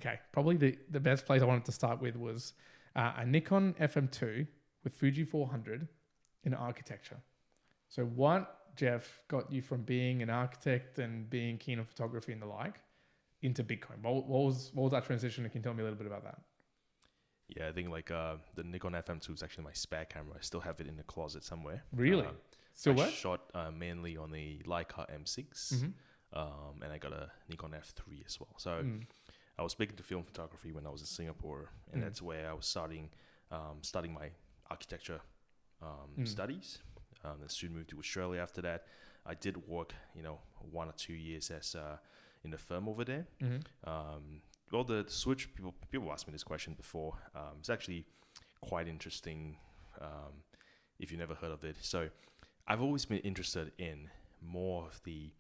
Okay, probably the best place I wanted to start with was a Nikon FM2 with Fuji 400 in architecture. So what, Jeff, got you from being an architect and being keen on photography and the like into Bitcoin? What was that transition? Can you tell me a little bit about that? Yeah, I think like the Nikon FM2 is actually my spare camera. I still have it in the closet somewhere. Really? Still I work? shot mainly on a Leica M6, and I got a Nikon F3 as well. So I was big into film photography when I was in Singapore, and that's where I was studying my architecture studies. Then soon moved to Australia after that. I did work, 1 or 2 years as in the firm over there. Well, the switch, people asked me this question before. It's actually quite interesting if you've never heard of it. So I've always been interested in more of the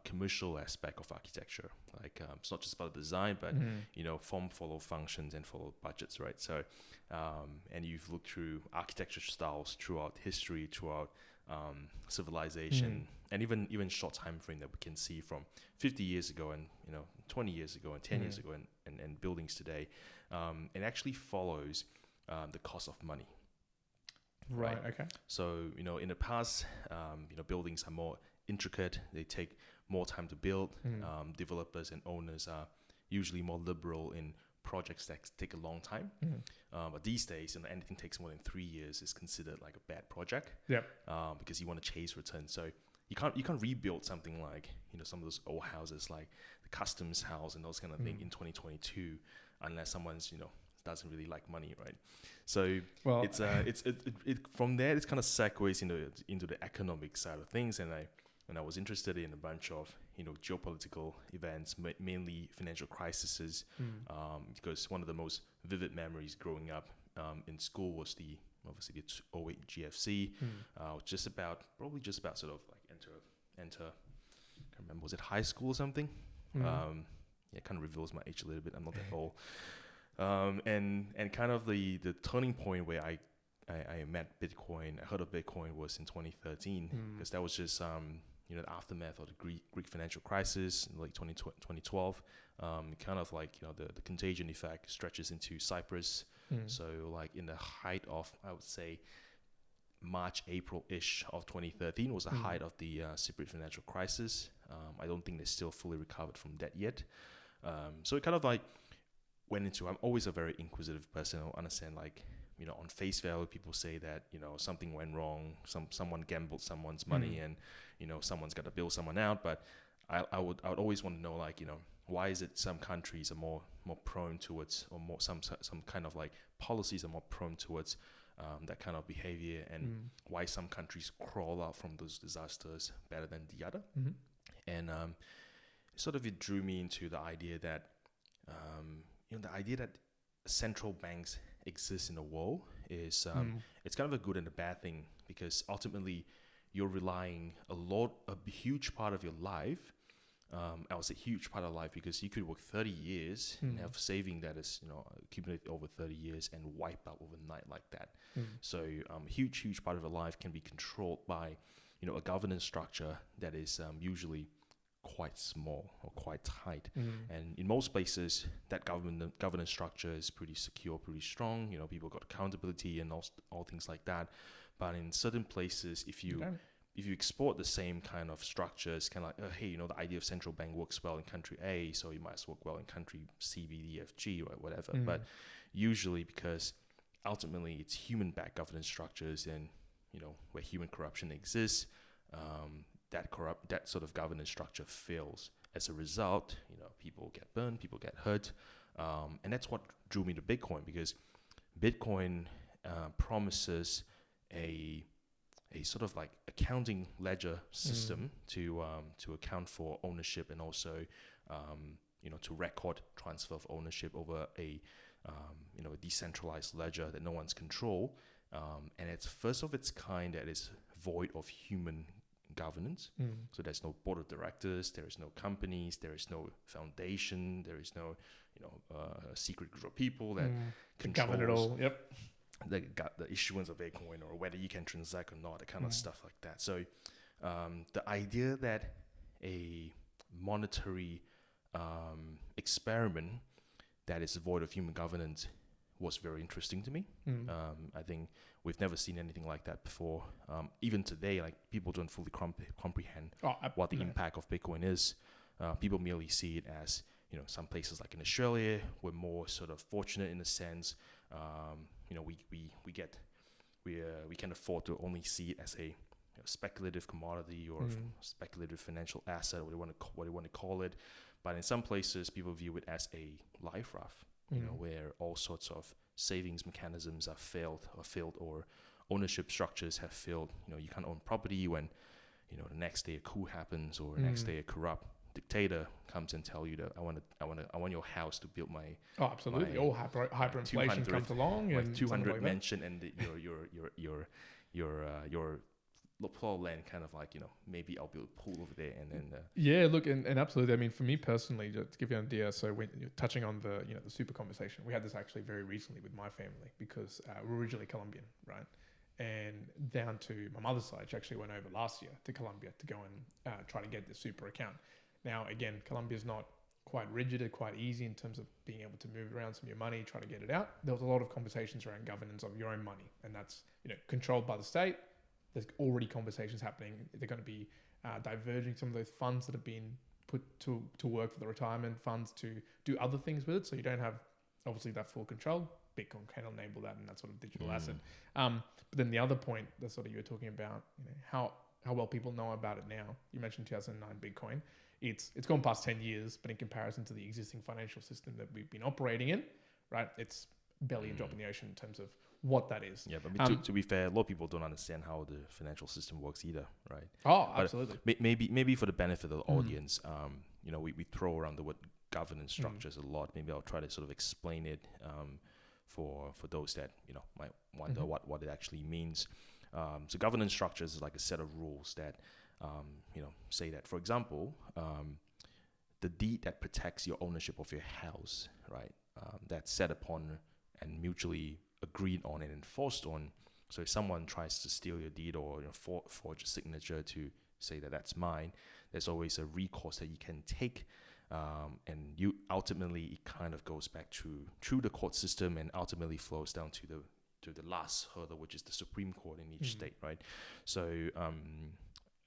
commercial aspect of architecture. Like it's not just about design, but form follow functions and follow budgets, right? So and you've looked through architecture styles throughout history, throughout civilization, and even short time frame that we can see from 50 years ago and 20 years ago and 10 years ago and buildings today. It actually follows the cost of money. Right. Okay. So in the past, buildings are more intricate. They take more time to build. Developers and owners are usually more liberal in projects that take a long time. But these days, anything takes more than 3 years is considered like a bad project. Yep. Because you want to chase returns. So you can't rebuild something like some of those old houses like the customs house and those kind of thing in 2022 unless someone's doesn't really like money, right? So it's from there it kind of segues into the economic side of things, and I was interested in a bunch of geopolitical events, mainly financial crises, because one of the most vivid memories growing up in school was obviously the 2008 GFC. Probably just about sort of like enter. I can't remember, was it high school or something? It kind of reveals my age a little bit. I'm not that old. And kind of the turning point where I met Bitcoin, I heard of Bitcoin was in 2013, because that was just the aftermath of the Greek financial crisis in late 2012. Kind of like the contagion effect stretches into Cyprus. So like in the height of, I would say, March, April-ish of 2013 was the height of the Cypriot financial crisis. I don't think they're still fully recovered from that yet. So it kind of like went into, I'm always a very inquisitive person. I understand like, on face value, people say that, something went wrong, someone gambled someone's money and, someone's got to bail someone out. But I would always want to know, like, why is it some countries are more prone towards, or more some kind of like policies are more prone towards that kind of behavior, and why some countries crawl out from those disasters better than the other. And sort of it drew me into the idea that, central banks exist in the world is it's kind of a good and a bad thing, because ultimately you're relying a huge part of your life. I would say huge part of life, because you could work 30 years and have saving that is accumulated over 30 years and wipe out overnight like that. So huge part of your life can be controlled by a governance structure that is usually quite small or quite tight. And in most places, that governance structure is pretty secure, pretty strong. People got accountability and all things like that. But in certain places, if you export the same kind of structures, kind of like, hey, the idea of central bank works well in country A, so you might as well work well in country C, B, D, F, G, or whatever. But usually, because ultimately it's human-backed governance structures, and where human corruption exists, that sort of governance structure fails. As a result, people get burned, people get hurt, and that's what drew me to Bitcoin, because Bitcoin promises a sort of like accounting ledger system to account for ownership, and also to record transfer of ownership over a decentralized ledger that no one's control, and it's first of its kind that is void of human governance. So there's no board of directors, there is no companies, there is no foundation, there is no secret group of people that controls govern it all. Yep. The issuance of Bitcoin, or whether you can transact or not, that kind of stuff like that. So the idea that a monetary experiment that is void of human governance was very interesting to me. I think we've never seen anything like that before. Even today, like people don't fully comprehend what the impact of Bitcoin is. People merely see it as, some places like in Australia, we're more sort of fortunate in a sense. We can afford to only see it as a speculative commodity or speculative financial asset, what you want to call it. But in some places, people view it as a life raft, where all sorts of savings mechanisms have failed, or ownership structures have failed. You can't own property when, the next day a coup happens, or the next day a corrupt dictator comes and tell you that I want your house to build my absolutely my, all hyperinflation comes along and 200 like mansion and your plot of land, kind of like, maybe I'll build a pool over there and then look, and absolutely. I mean, for me personally, just to give you an idea, so when you're touching on the the super conversation, we had this actually very recently with my family, because we're originally Colombian, right? And down to my mother's side, she actually went over last year to Colombia to go and try to get the super account. Now, again, Colombia's not quite rigid or quite easy in terms of being able to move around some of your money, try to get it out. There was a lot of conversations around governance of your own money, and that's controlled by the state. There's already conversations happening. They're going to be diverging some of those funds that have been put to work for the retirement funds to do other things with it. So you don't have obviously that full control. Bitcoin can enable that and that sort of digital asset. But then the other point that sort of you were talking about, how well people know about it now. You mentioned 2009 Bitcoin. It's gone past 10 years, but in comparison to the existing financial system that we've been operating in, right? It's barely a drop in the ocean in terms of what that is. Yeah, but to be fair, a lot of people don't understand how the financial system works either, right? Oh, absolutely. But maybe for the benefit of the audience, we throw around the word governance structures a lot. Maybe I'll try to sort of explain it for those that might wonder what it actually means. So governance structures is like a set of rules that say that, for example, the deed that protects your ownership of your house, right? That's set upon and mutually agreed on and enforced on. So if someone tries to steal your deed or forge a signature to say that that's mine, there's always a recourse that you can take, and you ultimately it kind of goes back through the court system and ultimately flows down to the last hurdle, which is the Supreme Court in each state, right? So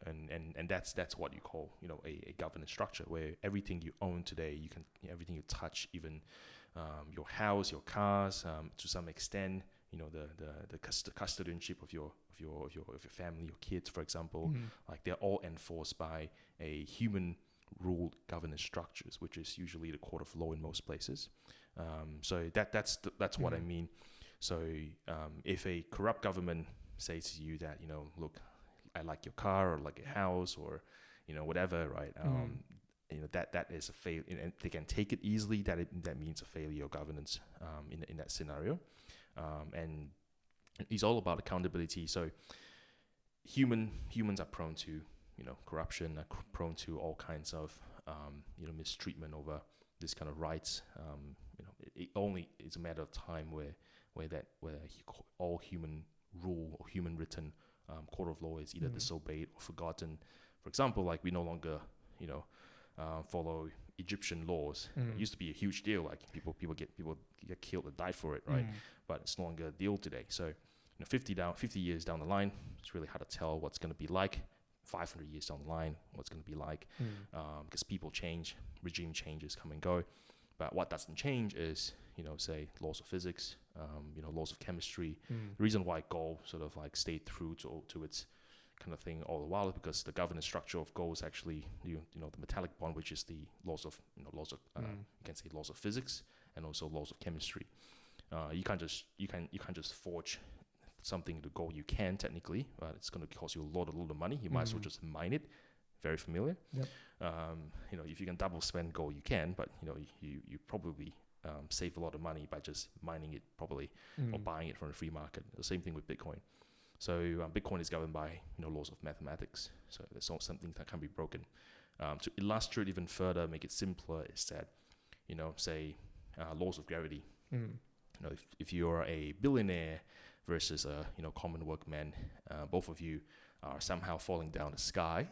and that's what you call a governance structure, where everything you own today, everything you touch, even your house, your cars, to some extent, the custodianship of your family, your kids, for example, like they're all enforced by a human ruled governance structures, which is usually the court of law in most places. So that's what I mean. So if a corrupt government says to you that look, I like your car or like your house or whatever, right? That is a fail, and they can take it easily. That means a failure of governance in that scenario, and it's all about accountability. So humans are prone to corruption, are prone to all kinds of mistreatment over this kind of rights. It only is a matter of time where all human rule or human written court of law is either disobeyed or forgotten. For example, like we no longer follow Egyptian laws. It used to be a huge deal. Like people get killed or die for it, right? But it's no longer a deal today. So 50 years down the line, it's really hard to tell what's going to be like. 500 years down the line, what's going to be like, because people change, regime changes come and go. But what doesn't change is say laws of physics, laws of chemistry. The reason why gold sort of like stayed true to its kind of thing all the while is because the governance structure of gold is actually the metallic bond, which is the laws of you can say laws of physics and also laws of chemistry. You can't just forge something to gold. You can technically, but it's going to cost you a lot of money. You might as well just mine it. Very familiar. Yep. If you can double spend gold, you can, but you probably save a lot of money by just mining it properly or buying it from the free market. The same thing with Bitcoin. So Bitcoin is governed by laws of mathematics. So there's something that can be broken. To illustrate even further, make it simpler, is that say laws of gravity. If you're a billionaire versus a common workman, both of you are somehow falling down the sky.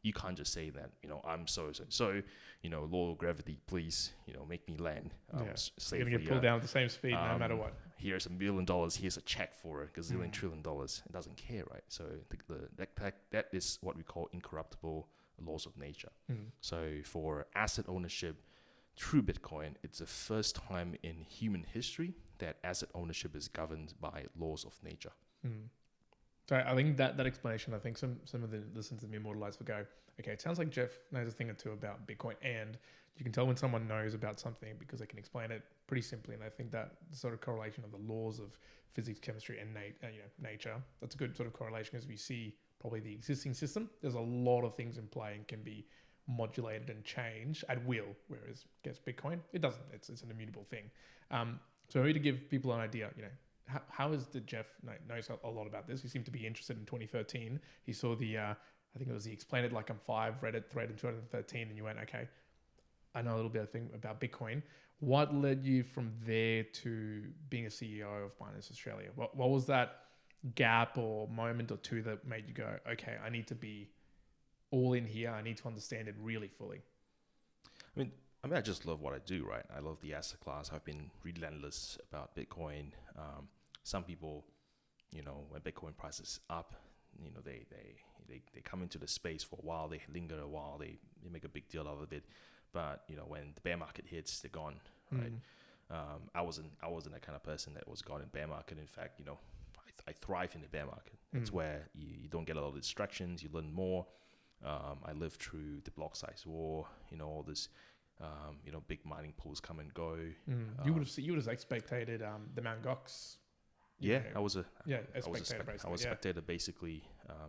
You can't just say that, I'm so, law of gravity, please, make me land. You're Safely. going to get pulled down at the same speed no matter what. Here's $1 million. Here's a check for $1 gazillion trillion. It doesn't care, right? So that is what we call incorruptible laws of nature. So for asset ownership through Bitcoin, it's the first time in human history that asset ownership is governed by laws of nature. So I think that explanation, I think some of the listeners of the Immortalized will go, okay, it sounds like Jeff knows a thing or two about Bitcoin, and you can tell when someone knows about something because they can explain it pretty simply. And I think that sort of correlation of the laws of physics, chemistry, and nature, that's a good sort of correlation as we see probably the existing system. There's a lot of things in play and can be modulated and changed at will, whereas Bitcoin, it doesn't. It's an immutable thing. So maybe to give people an idea, how is the Jeff knows a lot about this? He seemed to be interested in 2013. He saw the, I think it was the Explain It Like I'm 5 Reddit thread in 2013, and you went, okay, I know a little bit of thing about Bitcoin. What led you from there to being a CEO of Binance Australia? What was that gap or moment or two that made you go, okay, I need to be all in here. I need to understand it really fully. I just love what I do, right? I love the asset class. I've been relentless about Bitcoin. Some people, when Bitcoin price is up, they come into the space for a while. They linger a while. They make a big deal out of it. But when the bear market hits, they're gone, right? I wasn't that kind of person that was gone in bear market. In fact, I thrive in the bear market. It's where you don't get a lot of distractions. You learn more. I lived through the block size war. All this. Big mining pools come and go. You would have expected the Mt. Gox. I was a spectator. Basically,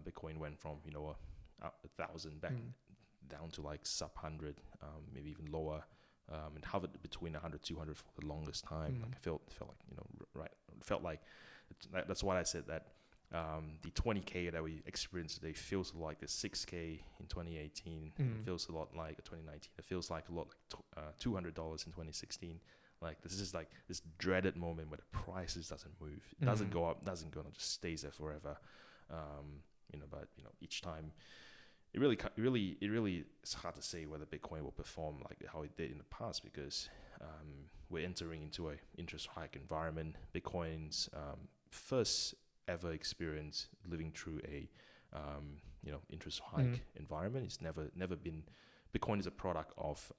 Bitcoin went from 1,000 back down to like sub 100, maybe even lower, and hovered between 100, 200 for the longest time. Like I felt like felt like that's why I said that. The 20K that we experienced today feels like the 6K in 2018. It feels a lot like 2019. It feels like a lot like $200 in 2016. Like this is like this dreaded moment where the prices doesn't move. It doesn't go up, doesn't go, and it just stays there forever. But each time, it really it's hard to say whether Bitcoin will perform like how it did in the past because we're entering into a interest hike environment. Bitcoin's first ever experience living through a interest hike environment. It's never been. Bitcoin is a product of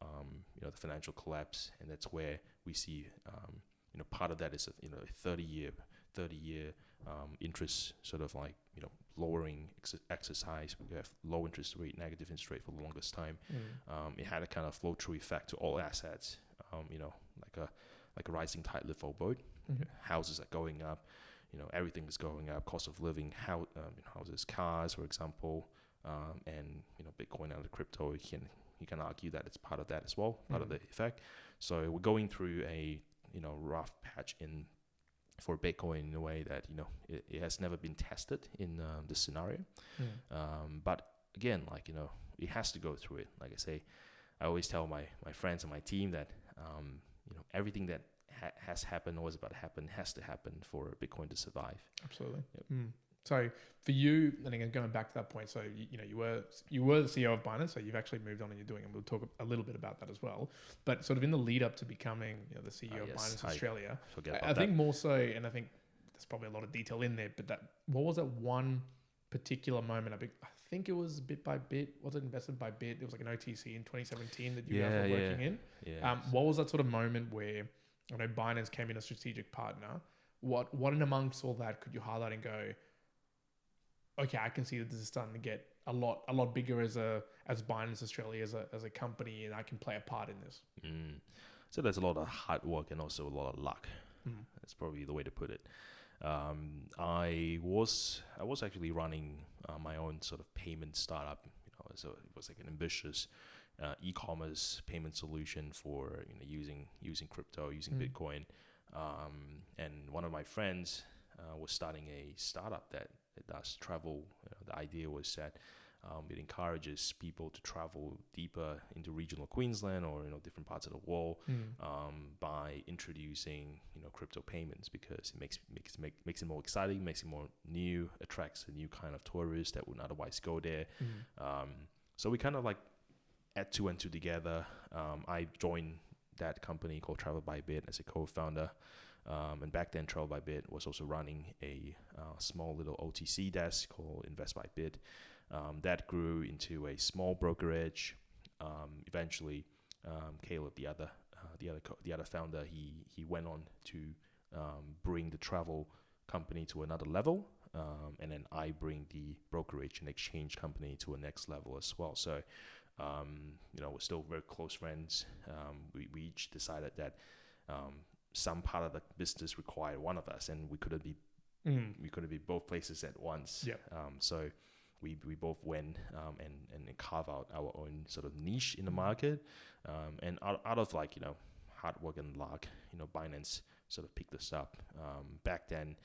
the financial collapse, and that's where we see part of that is a 30-year interest sort of like lowering exercise. We have low interest rate, negative interest rate for the longest time. It had a kind of flow through effect to all assets. Like a rising tide lifts all boat. Houses are going up. Everything is going up. Cost of living, houses, cars, for example, and Bitcoin and the crypto. You can argue that it's part of that as well, part of the effect. So we're going through a rough patch for Bitcoin in a way that it has never been tested in this scenario. But again, it has to go through it. Like I say, I always tell my friends and my team that everything that has happened or is about to happen has to happen for Bitcoin to survive. Absolutely. Yep. So for you, and again going back to that point, so you were the CEO of Binance, so you've actually moved on and you're doing, and we'll talk a little bit about that as well. But sort of in the lead up to becoming the CEO of Binance Australia, I think more so, and I think there's probably a lot of detail in there. But what was that one particular moment? I think it was Bit by Bit. Was it invested by Bit? It was like an OTC in 2017 that you guys were working in. Yeah. What was that sort of moment where Binance came in a strategic partner? What in amongst all that could you highlight and go, okay, I can see that this is starting to get a lot bigger as Binance Australia as a company, and I can play a part in this. So there's a lot of hard work and also a lot of luck. That's probably the way to put it. I was actually running my own sort of payment startup. So it was like an ambitious e-commerce payment solution for using crypto, using Bitcoin. And one of my friends was starting a startup that does travel. The idea was that it encourages people to travel deeper into regional Queensland or different parts of the world by introducing crypto payments, because it makes it more exciting, makes it more new, attracts a new kind of tourist that would otherwise go there. So we kind of like add two and two together. I joined that company called Travel by Bit as a co-founder. And back then, Travel by Bit was also running a small little OTC desk called Invest by Bit. That grew into a small brokerage. Eventually, Caleb, the other founder, he went on to bring the travel company to another level, and then I bring the brokerage and exchange company to a next level as well. So, we're still very close friends. We each decided that some part of the business required one of us, and we couldn't be both places at once. Yeah. So we both went and carve out our own sort of niche in the market, and out of hard work and luck, Binance sort of picked us up. Back then,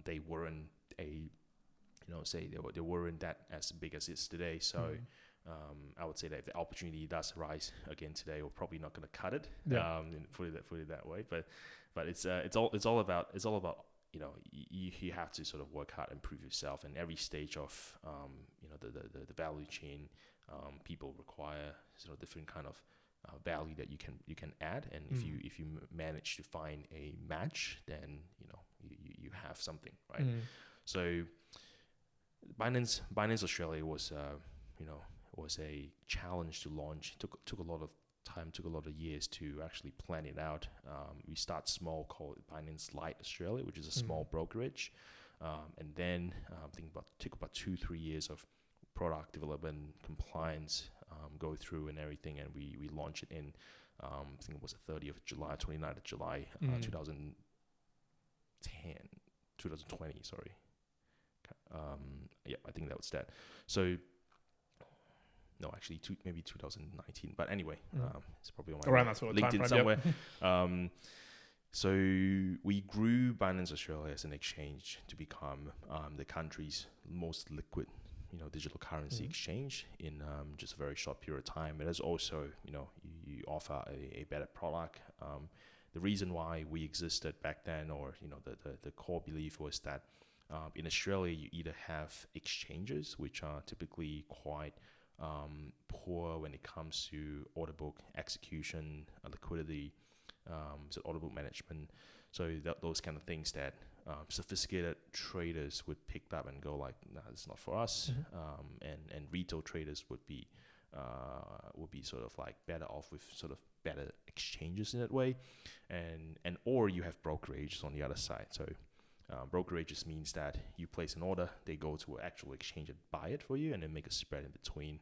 they weren't they weren't that as big as it's today. So I would say that if the opportunity does arise again today, we're probably not going to cut it. And put it that way. But it's all about you have to sort of work hard and prove yourself. And every stage of the value chain, people require sort of different kind of value that you can add. And if you manage to find a match, then you have something, right? So Binance Australia was a challenge to launch. Took a lot of time, took a lot of years to actually plan it out. We start small, called Binance Lite Australia, which is a small brokerage, and then took about 2-3 years of product development, compliance, go through and everything, and we launched it in I think it was the 30th of July, 29th of July, 2020. Sorry. I think that was that. So. No, actually, maybe 2019. But anyway, it's probably on my around that sort of LinkedIn time somewhere. Yep. So we grew Binance Australia as an exchange to become the country's most liquid, digital currency exchange in just a very short period of time. It is also, you offer a better product. The reason why we existed back then, or the core belief was that in Australia you either have exchanges, which are typically quite poor when it comes to order book execution, liquidity, so order book management. So those kind of things that sophisticated traders would pick up and go like, "Nah, it's not for us." And retail traders would be sort of like better off with sort of better exchanges in that way, and or you have brokerages on the other side. So brokerages means that you place an order, they go to an actual exchange and buy it for you, and then make a spread in between.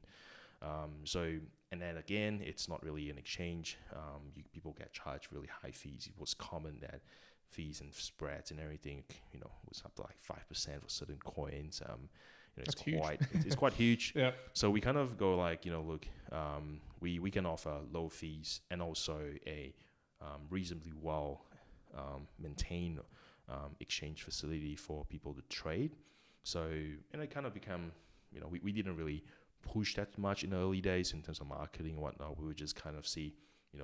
And then again, it's not really an exchange. People get charged really high fees. It was common that fees and spreads and everything, was up to like 5% for certain coins. It's quite huge. Yeah. So we kind of go like, look, we can offer low fees and also a reasonably well maintained exchange facility for people to trade. So, and it kind of become, we didn't really push that much in the early days in terms of marketing and whatnot. We would just kind of see,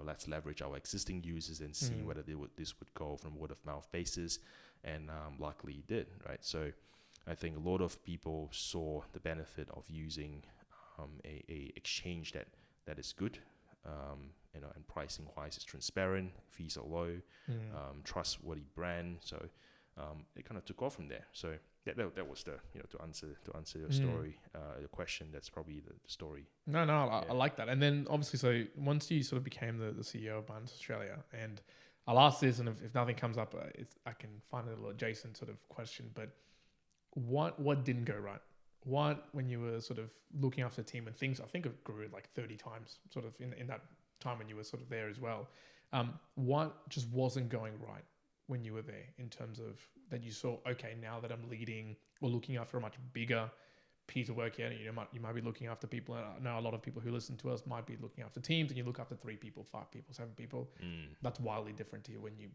let's leverage our existing users and see whether this would go from word of mouth basis, and luckily it did, right? So I think a lot of people saw the benefit of using a exchange that is good, and pricing wise is transparent, fees are low, trustworthy brand. So it kind of took off from there. So that was the to answer your story, your question. That's probably the story. No, I like that. And then obviously, so once you sort of became the CEO of Binance Australia, and I'll ask this, and if nothing comes up, I can find a little adjacent sort of question. But what didn't go right? What, when you were sort of looking after the team and things, I think it grew like 30 times sort of in that time when you were sort of there as well. What just wasn't going right when you were there, in terms of that you saw, okay, now that I'm leading or looking after a much bigger piece of work here, you might be looking after people. And I know a lot of people who listen to us might be looking after teams, and you look after 3 people, 5 people, 7 people. That's wildly different to you when you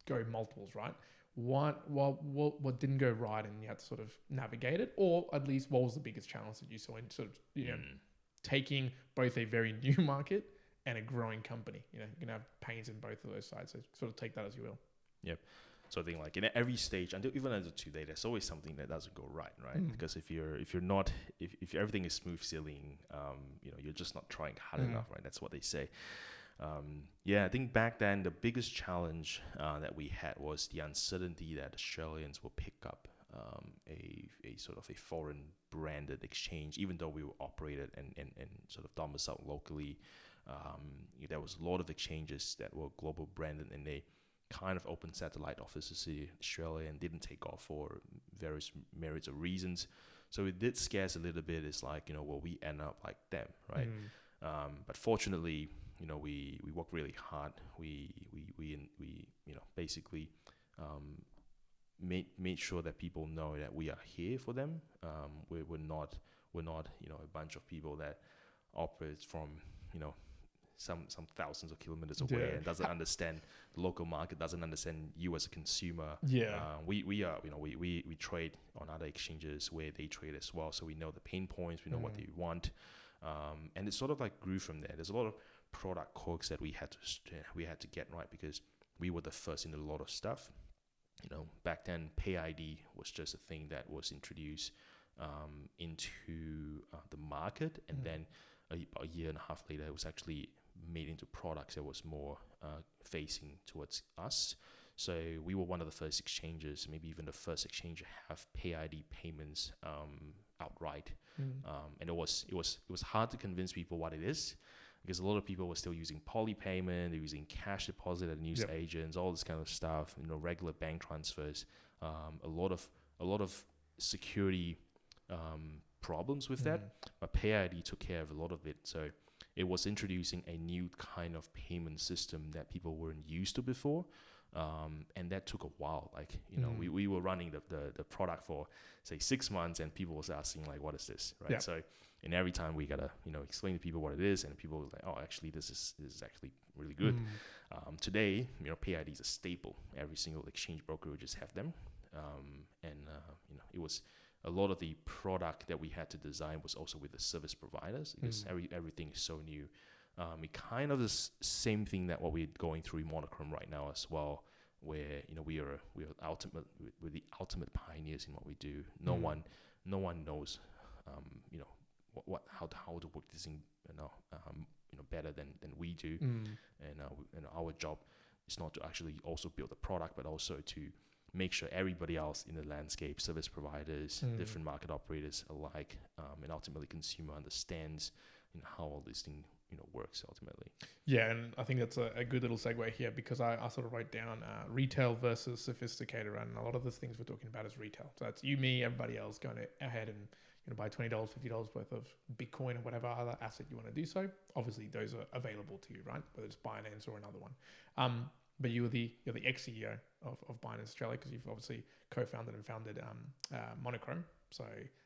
go multiples, right? What didn't go right, and you had to sort of navigate it, or at least what was the biggest challenge that you saw in sort of taking both a very new market and a growing company? You're gonna have pains in both of those sides. So sort of take that as you will. Yep. So I think like in every stage, even until today, there's always something that doesn't go right? Because if everything is smooth sailing, you're just not trying hard enough, right? That's what they say. I think back then the biggest challenge that we had was the uncertainty that Australians will pick up a sort of a foreign branded exchange, even though we were operated and sort of domiciled locally. There was a lot of exchanges that were global branded, and they kind of opened satellite offices in Australia and didn't take off for various merits or reasons. So it did scare us a little bit. It's like, will we end up like them, right? But fortunately, we worked really hard. We basically made sure that people know that we are here for them. We're not a bunch of people that operates from some thousands of kilometers away and doesn't understand the local market, doesn't understand you as a consumer. We are we trade on other exchanges where they trade as well, so we know the pain points, we know what they want, and it sort of like grew from there. There's a lot of product quirks that we had to get right, because we were the first in a lot of stuff. Back then Pay ID was just a thing that was introduced into the market, and then a year and a half later it was actually made into products that was more facing towards us. So we were one of the first exchanges, maybe even the first exchange to have Pay ID payments outright. And it was hard to convince people what it is, because a lot of people were still using poly payment, they're using cash deposit at news agents, all this kind of stuff, regular bank transfers, a lot of security problems with that. But Pay ID took care of a lot of it. So it was introducing a new kind of payment system that people weren't used to before. And that took a while. Like, we were running the product for say 6 months, and people was asking like, what is this? Right. So, and every time we gotta, explain to people what it is, and people were like, oh, actually this is actually really good. Today, Pay ID is a staple. Every single exchange brokerages have them. It was a lot of the product that we had to design was also with the service providers, because everything is so new. It kind of the same thing that what we're going through in Monochrome right now as well, where we're the ultimate pioneers in what we do. No one knows how to work this thing better than we do. And our job is not to actually also build a product, but also to make sure everybody else in the landscape, service providers, different market operators alike, and ultimately consumer understands how all this thing works ultimately. Yeah, and I think that's a good little segue here, because I sort of wrote down retail versus sophisticated, and a lot of the things we're talking about is retail. So that's you, me, everybody else going ahead and buy $20, $50 worth of Bitcoin or whatever other asset you want to do so. Obviously, those are available to you, right? Whether it's Binance or another one. But you're the ex-CEO of Binance Australia, because you've obviously co-founded and founded Monochrome. So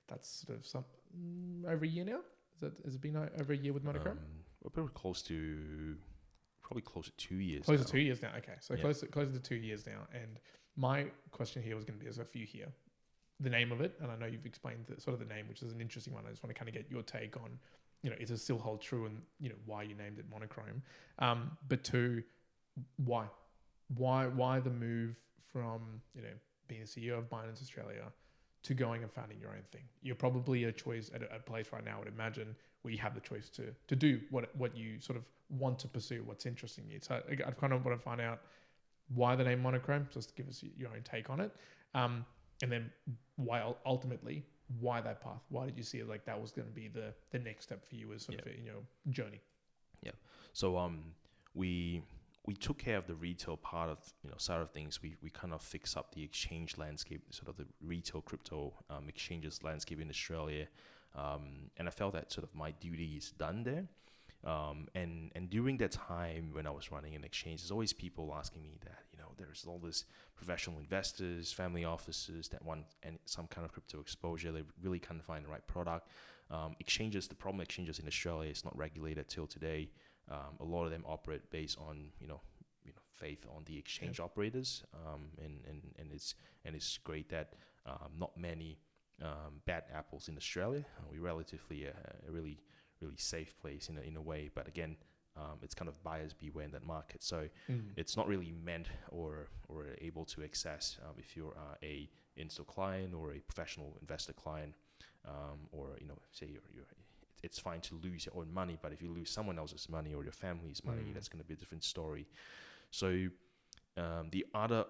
that's sort of over a year now. Has it been over a year with Monochrome? We're probably close to 2 years. Close to 2 years now. Okay, so close to 2 years now. And my question here was going to be, there's a few here. The name of it, and I know you've explained the name, which is an interesting one. I just want to kind of get your take on, is it still hold true, and why you named it Monochrome. But two, why the move from being the CEO of Binance Australia to going and founding your own thing? You're probably a choice at a place right now, I would imagine, where you have the choice to do what you sort of want to pursue, what's interesting you. So I kind of want to find out why the name Monochrome, just give us your own take on it. And then why that path? Why did you see it like that was going to be the next step for you as sort of in your journey? Yeah. So we took care of the retail part of side of things. We kind of fixed up the exchange landscape, sort of the retail crypto exchanges landscape in Australia, and I felt that sort of my duty is done there. And during that time when I was running an exchange, there's always people asking me that there's all this professional investors, family offices that want some kind of crypto exposure. They really can't find the right product. The problem exchanges in Australia is not regulated till today. A lot of them operate based on faith on the exchange operators, and it's great that not many bad apples in Australia. We're relatively a really safe place in a way, but again, it's kind of buyers beware in that market. So it's not really meant or able to access if you're a install client or a professional investor client, or say it's fine to lose your own money, but if you lose someone else's money or your family's money, that's going to be a different story. So the other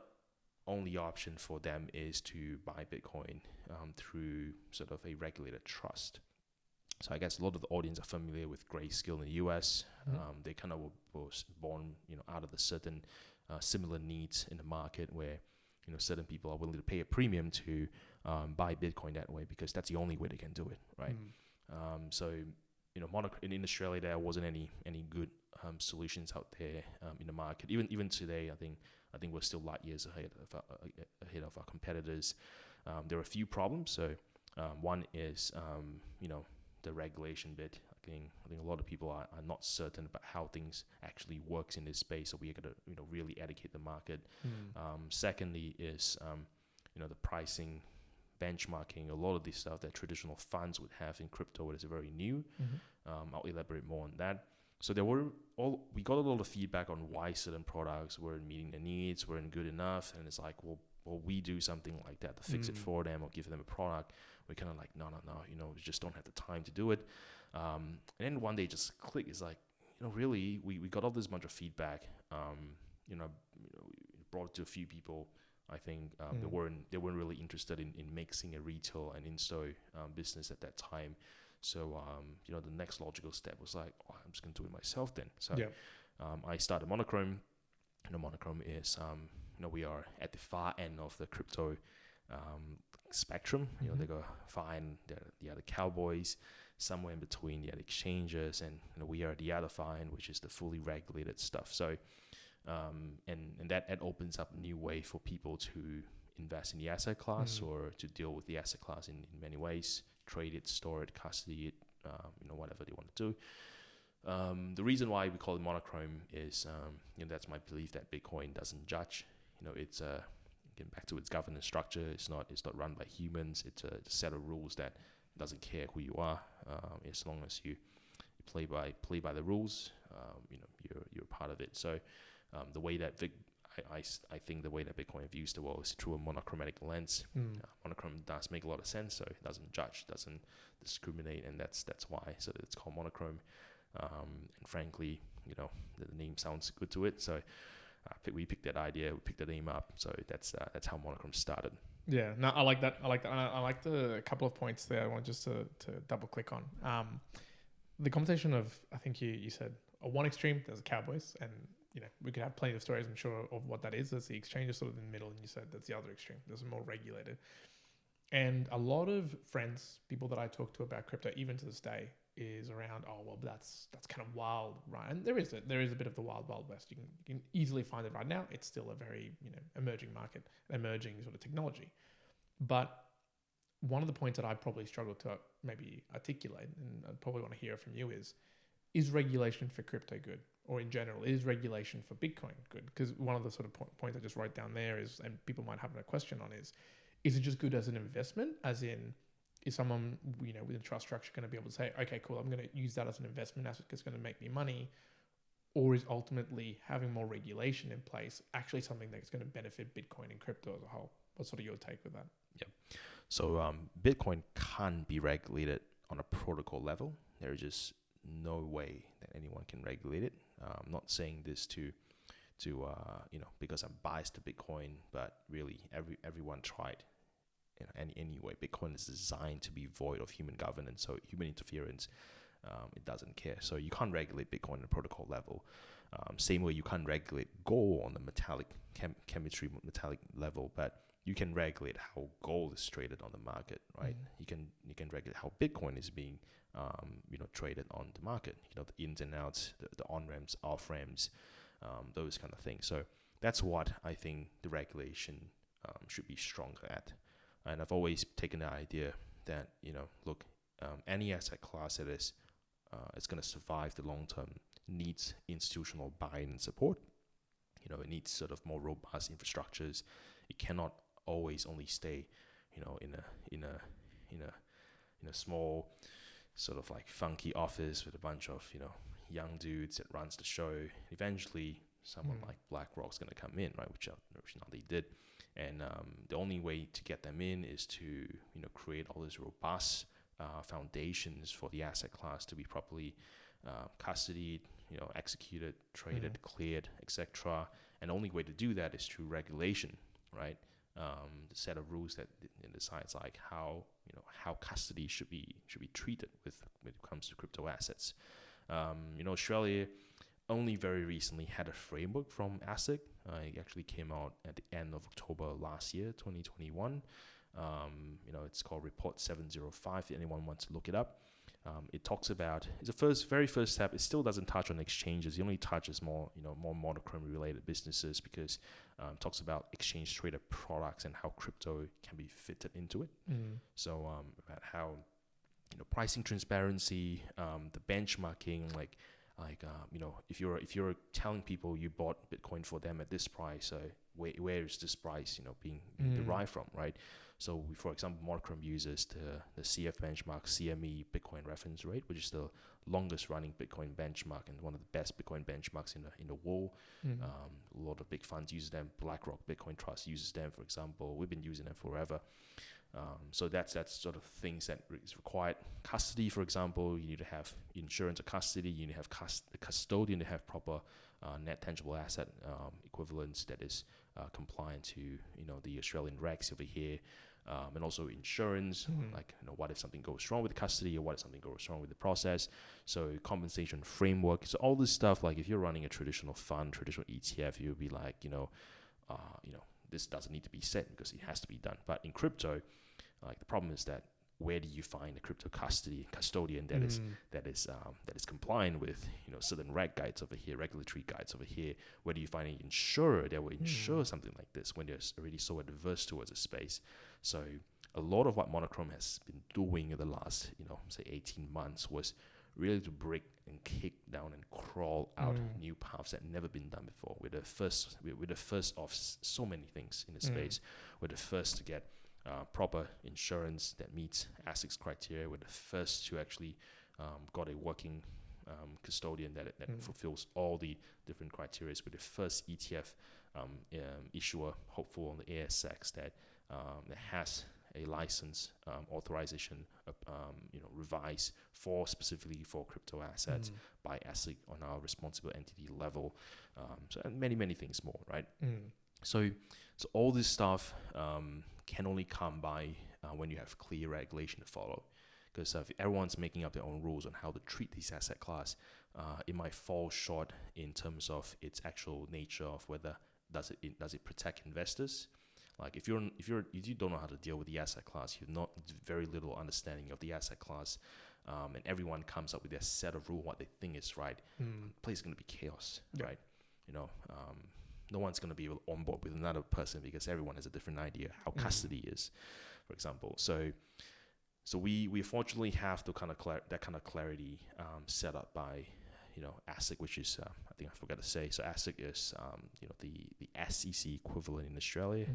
only option for them is to buy Bitcoin through sort of a regulated trust. So I guess a lot of the audience are familiar with Grayscale in the US. They kind of were born, out of the certain similar needs in the market where, certain people are willing to pay a premium to buy Bitcoin that way because that's the only way they can do it, right? So, in Australia, there wasn't any good solutions out there in the market. Even today, I think we're still light years ahead of our competitors. There are a few problems. So one is, the regulation bit. I think a lot of people are not certain about how things actually works in this space. So we got to really educate the market. Secondly is the pricing, benchmarking. A lot of this stuff that traditional funds would have in crypto is very new. I'll elaborate more on that. So we got a lot of feedback on why certain products weren't meeting their needs, weren't good enough, and it's like, well, we do something like that to fix it for them or give them a product. We're kind of like, no, we just don't have the time to do it. And then one day just click. It's like, really, we got all this bunch of feedback. Brought it to a few people. I think they weren't really interested in mixing a retail and install business at that time. So the next logical step was like, I'm just gonna do it myself then. So I started Monochrome. Monochrome is we are at the far end of the crypto spectrum. They go far end. They are the cowboys. Somewhere in between, the exchanges, and we are at the other far end, which is the fully regulated stuff. So and that opens up a new way for people to invest in the asset class or to deal with the asset class in many ways, trade it, store it, custody it, whatever they want to do. The reason why we call it Monochrome is, that's my belief that Bitcoin doesn't judge. It's getting back to its governance structure. It's not run by humans. It's a set of rules that doesn't care who you are, as long as you play by the rules. You're part of it. So the way that I think the way that Bitcoin views the world is through a monochromatic lens. Monochrome does make a lot of sense, so it doesn't judge, doesn't discriminate, and that's why. So it's called Monochrome. And frankly, the name sounds good to it. So we picked that idea, we picked the name up. So that's how Monochrome started. Yeah, no, I like that. I like the couple of points there. I want just to double click on. The conversation of, I think you said, on one extreme, there's the Cowboys, and we could have plenty of stories, I'm sure, of what that is. There's the exchange sort of in the middle, and you said that's the other extreme. There's more regulated. And a lot of friends, people that I talk to about crypto, even to this day, is around, that's kind of wild, right? And there is a bit of the wild west. You can easily find it right now. It's still a very emerging market, emerging sort of technology. But one of the points that I probably struggle to maybe articulate, and I probably want to hear from you, is regulation for crypto good? Or in general, is regulation for Bitcoin good? Because one of the sort of points I just wrote down there is, and people might have a question on, is it just good as an investment? As in, is someone with a trust structure going to be able to say, okay, cool, I'm going to use that as an investment asset because it's going to make me money? Or is ultimately having more regulation in place actually something that's going to benefit Bitcoin and crypto as a whole? What's sort of your take with that? Yeah. So Bitcoin can't be regulated on a protocol level. There is just no way that anyone can regulate it. I'm not saying this to because I'm biased to Bitcoin, but really everyone tried. Anyway, Bitcoin is designed to be void of human governance, so human interference, it doesn't care. So you can't regulate Bitcoin on a protocol level. Same way you can't regulate gold on the metallic chemistry metallic level, but you can regulate how gold is traded on the market, right? You can regulate how Bitcoin is being traded on the market. The ins and outs, the on ramps, off ramps, those kind of things. So that's what I think the regulation should be stronger at. And I've always taken the idea that any asset class that is it's going to survive the long term needs institutional buy-in and support. It needs sort of more robust infrastructures. It cannot always only stay, in a small sort of like funky office with a bunch of young dudes that runs the show. Eventually, someone like BlackRock's going to come in, right? Which now they did. And the only way to get them in is to, create all these robust foundations for the asset class to be properly custodied, executed, traded, cleared, etc. And the only way to do that is through regulation, right? The set of rules that decides like how custody should be treated when it comes to crypto assets. Australia only very recently had a framework from ASIC. It actually came out at the end of October last year, 2021. It's called Report 705. If anyone wants to look it up, it talks about, it's the very first step. It still doesn't touch on exchanges. It only touches more monochrome related businesses, because it talks about exchange traded products and how crypto can be fitted into it. So about how pricing transparency, the benchmarking, if you're telling people you bought Bitcoin for them at this price, so where is this price being derived from, right? So for example, Monochrome uses the CF benchmark CME Bitcoin reference rate, which is the longest running Bitcoin benchmark and one of the best Bitcoin benchmarks in the world. A lot of big funds use them. BlackRock Bitcoin Trust uses them, for example. We've been using them forever. So that's sort of things that is required. Custody, for example, you need to have insurance or custody. You need to have a custodian to have proper net tangible asset equivalence that is compliant to the Australian regs over here, and also insurance. What if something goes wrong with custody, or what if something goes wrong with the process? So compensation framework. So all this stuff. Like if you're running a traditional fund, traditional ETF, you'll be like, this doesn't need to be said because it has to be done. But in crypto, the problem is that where do you find a crypto custodian that is compliant with certain reg guides over here, regulatory guides over here? Where do you find an insurer that will insure something like this when they're already so adverse towards the space? So a lot of what Monochrome has been doing in the last say 18 months was really to break and kick down and crawl out new paths that never been done before. We're the first of so many things in the space. We're the first to get proper insurance that meets ASIC's criteria. We're the first to actually got a working custodian that fulfills all the different criteria. We're the first ETF issuer, hopeful on the ASX that has a license authorization revised specifically for crypto assets by ASIC on our responsible entity level, and many things more, right? So all this stuff can only come by when you have clear regulation to follow, because if everyone's making up their own rules on how to treat this asset class, it might fall short in terms of its actual nature of whether does it protect investors. Like if you don't know how to deal with the asset class, you've not very little understanding of the asset class, and everyone comes up with their set of rules, what they think is right. The place is going to be chaos, right? No one's going to be able to onboard with another person because everyone has a different idea how custody is, for example. So we fortunately have that kind of clarity set up by ASIC, which is I think I forgot to say. So ASIC is the SEC equivalent in Australia.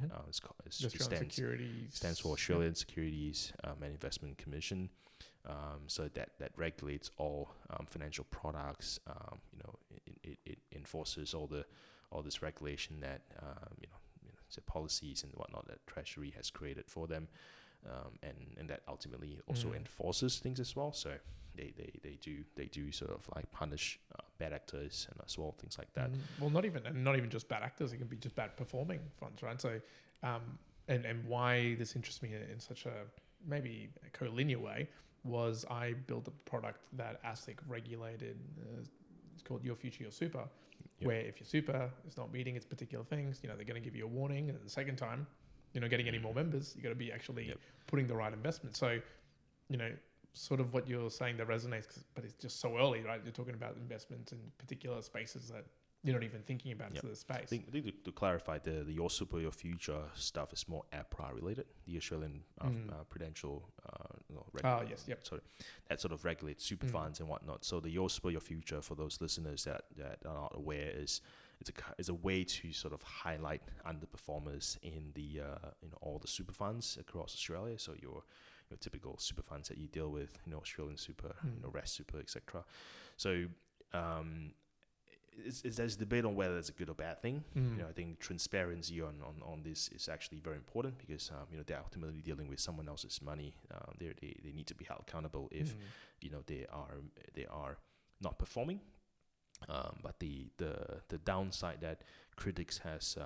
Stands for Australian Securities and Investment Commission. So that regulates all financial products. It enforces all this regulation that policies and whatnot that Treasury has created for them, and that ultimately also enforces things as well. So they do sort of like punish bad actors and as well, things like that. Well, not even just bad actors. It can be just bad performing funds, right? So, and why this interests me in such a maybe a collinear way was I built a product that ASIC regulated. It's called Your Future, Your Super. Where if your super is not meeting its particular things, they're going to give you a warning, and the second time you're not getting any more members, you got to be actually putting the right investment. So, sort of what you're saying that resonates, but it's just so early, right? You're talking about investments in particular spaces that you're not even thinking about to the space. I think to clarify, the Your Super, Your Future stuff is more APRA related, the Australian Prudential So that sort of regulates super funds and whatnot. So the Your Super, Your Future, for those listeners that are not aware, is a way to sort of highlight underperformers in the all the super funds across Australia. So your typical super funds that you deal with, Australian Super, Rest Super, etc. So there's debate on whether it's a good or bad thing. I think transparency on this is actually very important because they're ultimately dealing with someone else's money. They need to be held accountable if they are not performing. But the downside that critics has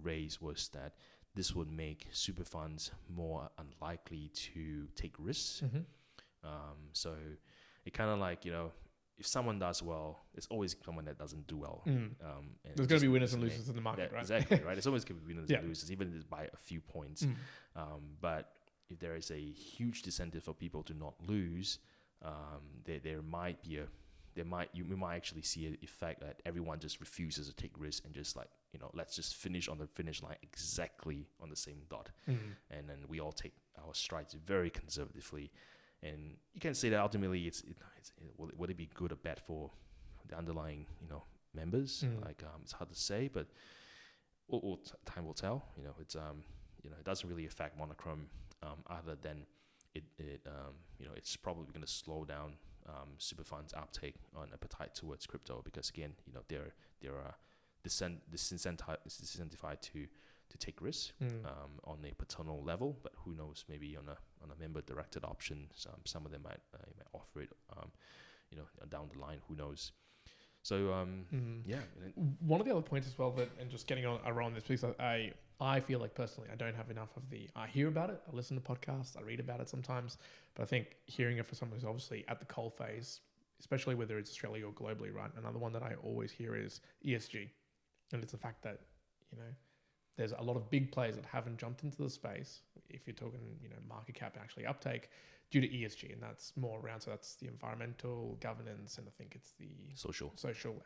raised was that this would make super funds more unlikely to take risks. So it kind of like if someone does well, there's always someone that doesn't do well. And there's going to be winners and losers in the market, right? Exactly, right? There's always going to be winners and losers, even by a few points. But if there is a huge disincentive for people to not lose, there might be we might actually see an effect that everyone just refuses to take risks and just let's just finish on the finish line exactly on the same dot, and then we all take our strides very conservatively. And you can say that ultimately, would it be good or bad for the underlying, members? It's hard to say, but time will tell. It doesn't really affect Monochrome, other than it's probably going to slow down super funds uptake on appetite towards crypto because again, there are disincentivized to take risks on a paternal level, but who knows? Maybe on a member directed option, some of them might offer it, down the line. Who knows? So one of the other points as well and just getting around this because I feel like personally I don't have enough of I hear about it, I listen to podcasts, I read about it sometimes, but I think hearing it for someone who's obviously at the coal phase, especially whether it's Australia or globally, right? Another one that I always hear is ESG, and it's the fact that there's a lot of big players that haven't jumped into the space. If you're talking, market cap and actually uptake due to ESG, and that's more around. So that's the environmental governance, and I think it's the social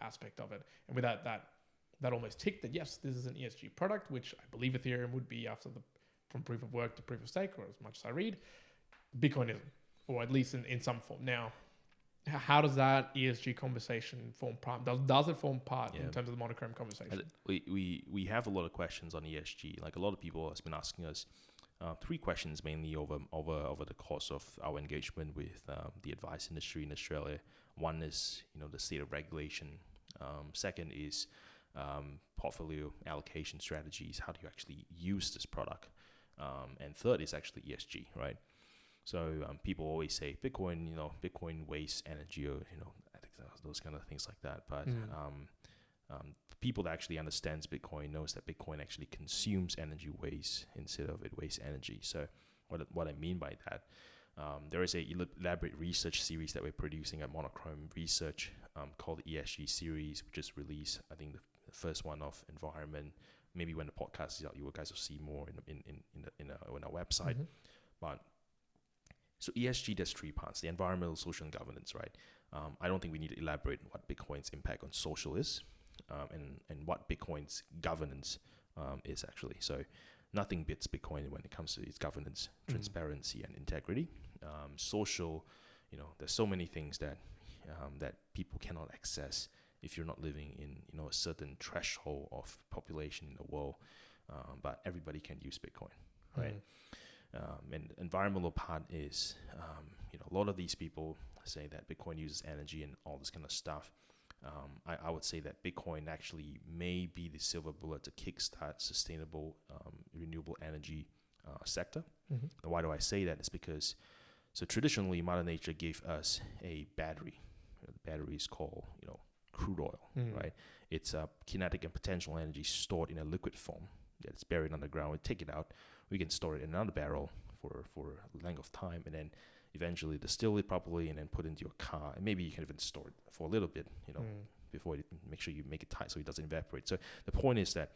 aspect of it. And with that almost ticked that yes, this is an ESG product, which I believe Ethereum would be from proof of work to proof of stake, or as much as I read, Bitcoin isn't, or at least in some form. Now, how does that ESG conversation form part? Does it form part in terms of the Monochrome conversation? We have a lot of questions on ESG. Like a lot of people has been asking us 3 questions mainly over the course of our engagement with the advice industry in Australia. One is the state of regulation. Second is portfolio allocation strategies. How do you actually use this product? And third is actually ESG, right? So people always say Bitcoin, Bitcoin wastes energy, or I think those kind of things like that. But people that actually understands Bitcoin knows that Bitcoin actually consumes energy waste instead of it wastes energy. So what I mean by that, there is a elaborate research series that we're producing at Monochrome Research called the ESG series, which is released. I think the first one of environment. Maybe when the podcast is out, you guys will see more on our website. But so ESG, there's 3 parts: the environmental, social, and governance, right? I don't think we need to elaborate on what Bitcoin's impact on social is, and what Bitcoin's governance is actually. So nothing beats Bitcoin when it comes to its governance, transparency, and integrity. Social, there's so many things that people cannot access if you're not living in a certain threshold of population in the world. But everybody can use Bitcoin, right? And environmental part is, a lot of these people say that Bitcoin uses energy and all this kind of stuff. I would say that Bitcoin actually may be the silver bullet to kickstart sustainable renewable energy sector. Why do I say that? It's because, so traditionally, Mother Nature gave us a battery. The battery is called, crude oil, right? It's kinetic and potential energy stored in a liquid form that's buried underground. We take it out, we can store it in another barrel for a length of time, and then eventually distill it properly and then put it into your car. And maybe you can even store it for a little bit, before you make sure you make it tight so it doesn't evaporate. So the point is that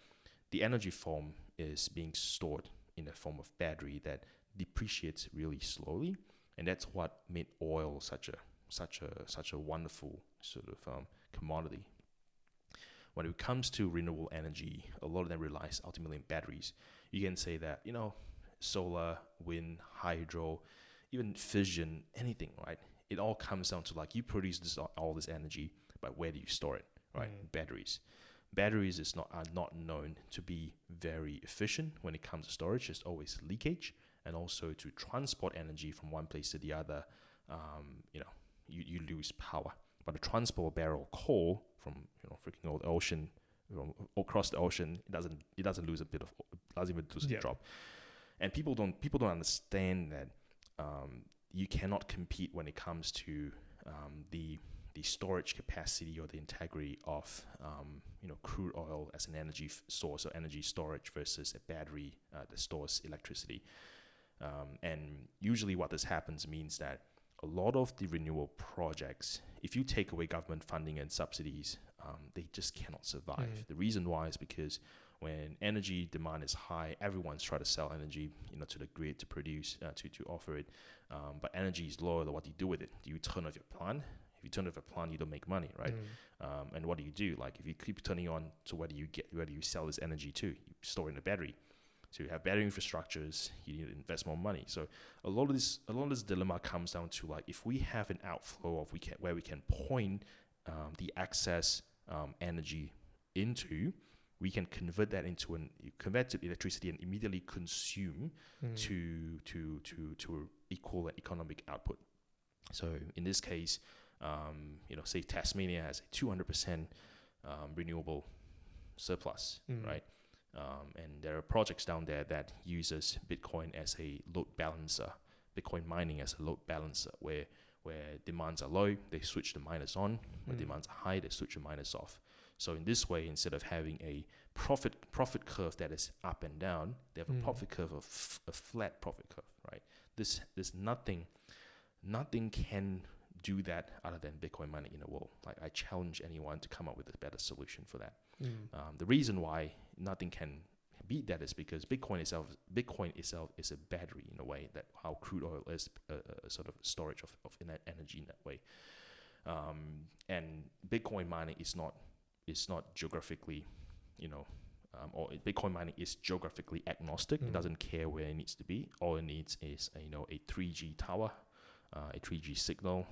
the energy form is being stored in a form of battery that depreciates really slowly, and that's what made oil such a wonderful sort of commodity. When it comes to renewable energy, a lot of them relies ultimately on batteries. You can say that, solar, wind, hydro, even fission, anything, right? It all comes down to you produce all this energy, but where do you store it, right? Batteries. Batteries are not known to be very efficient when it comes to storage. There's always leakage, and also to transport energy from one place to the other, you lose power. But a transport barrel coal from freaking old ocean, across the ocean, it doesn't lose a bit of, it doesn't even lose a drop. And people don't understand that you cannot compete when it comes to the storage capacity or the integrity of crude oil as an energy source or energy storage versus a battery that stores electricity. And usually what this happens means that a lot of the renewable projects, if you take away government funding and subsidies, they just cannot survive. The reason why is because when energy demand is high, everyone's trying to sell energy, to the grid to produce, to offer it. But energy is low. What do you do with it? Do you turn off your plant? If you turn off a plant, you don't make money, right? And what do you do? Like if you keep turning on, so where do you sell this energy to? You store it in a battery. So you have battery infrastructures, you need to invest more money. So a lot of this dilemma comes down to like if we have an outflow of where we can point the excess energy into, we can convert that into convert to electricity and immediately consume to equal an economic output. So in this case, say Tasmania has a 200% renewable surplus, right? And there are projects down there that uses Bitcoin as a load balancer, Bitcoin mining as a load balancer, where demands are low, they switch the miners on. When demands are high, they switch the miners off. So in this way, instead of having a profit curve that is up and down, they have a profit curve of a flat profit curve, right? There's nothing can do that other than Bitcoin mining in the world. Like I challenge anyone to come up with a better solution for that. The reason why nothing can beat that is because Bitcoin itself is a battery in a way that how crude oil is a sort of storage of energy in that way. And Bitcoin mining is not geographically, or Bitcoin mining is geographically agnostic. It doesn't care where it needs to be. All it needs is a 3G tower, a 3G signal,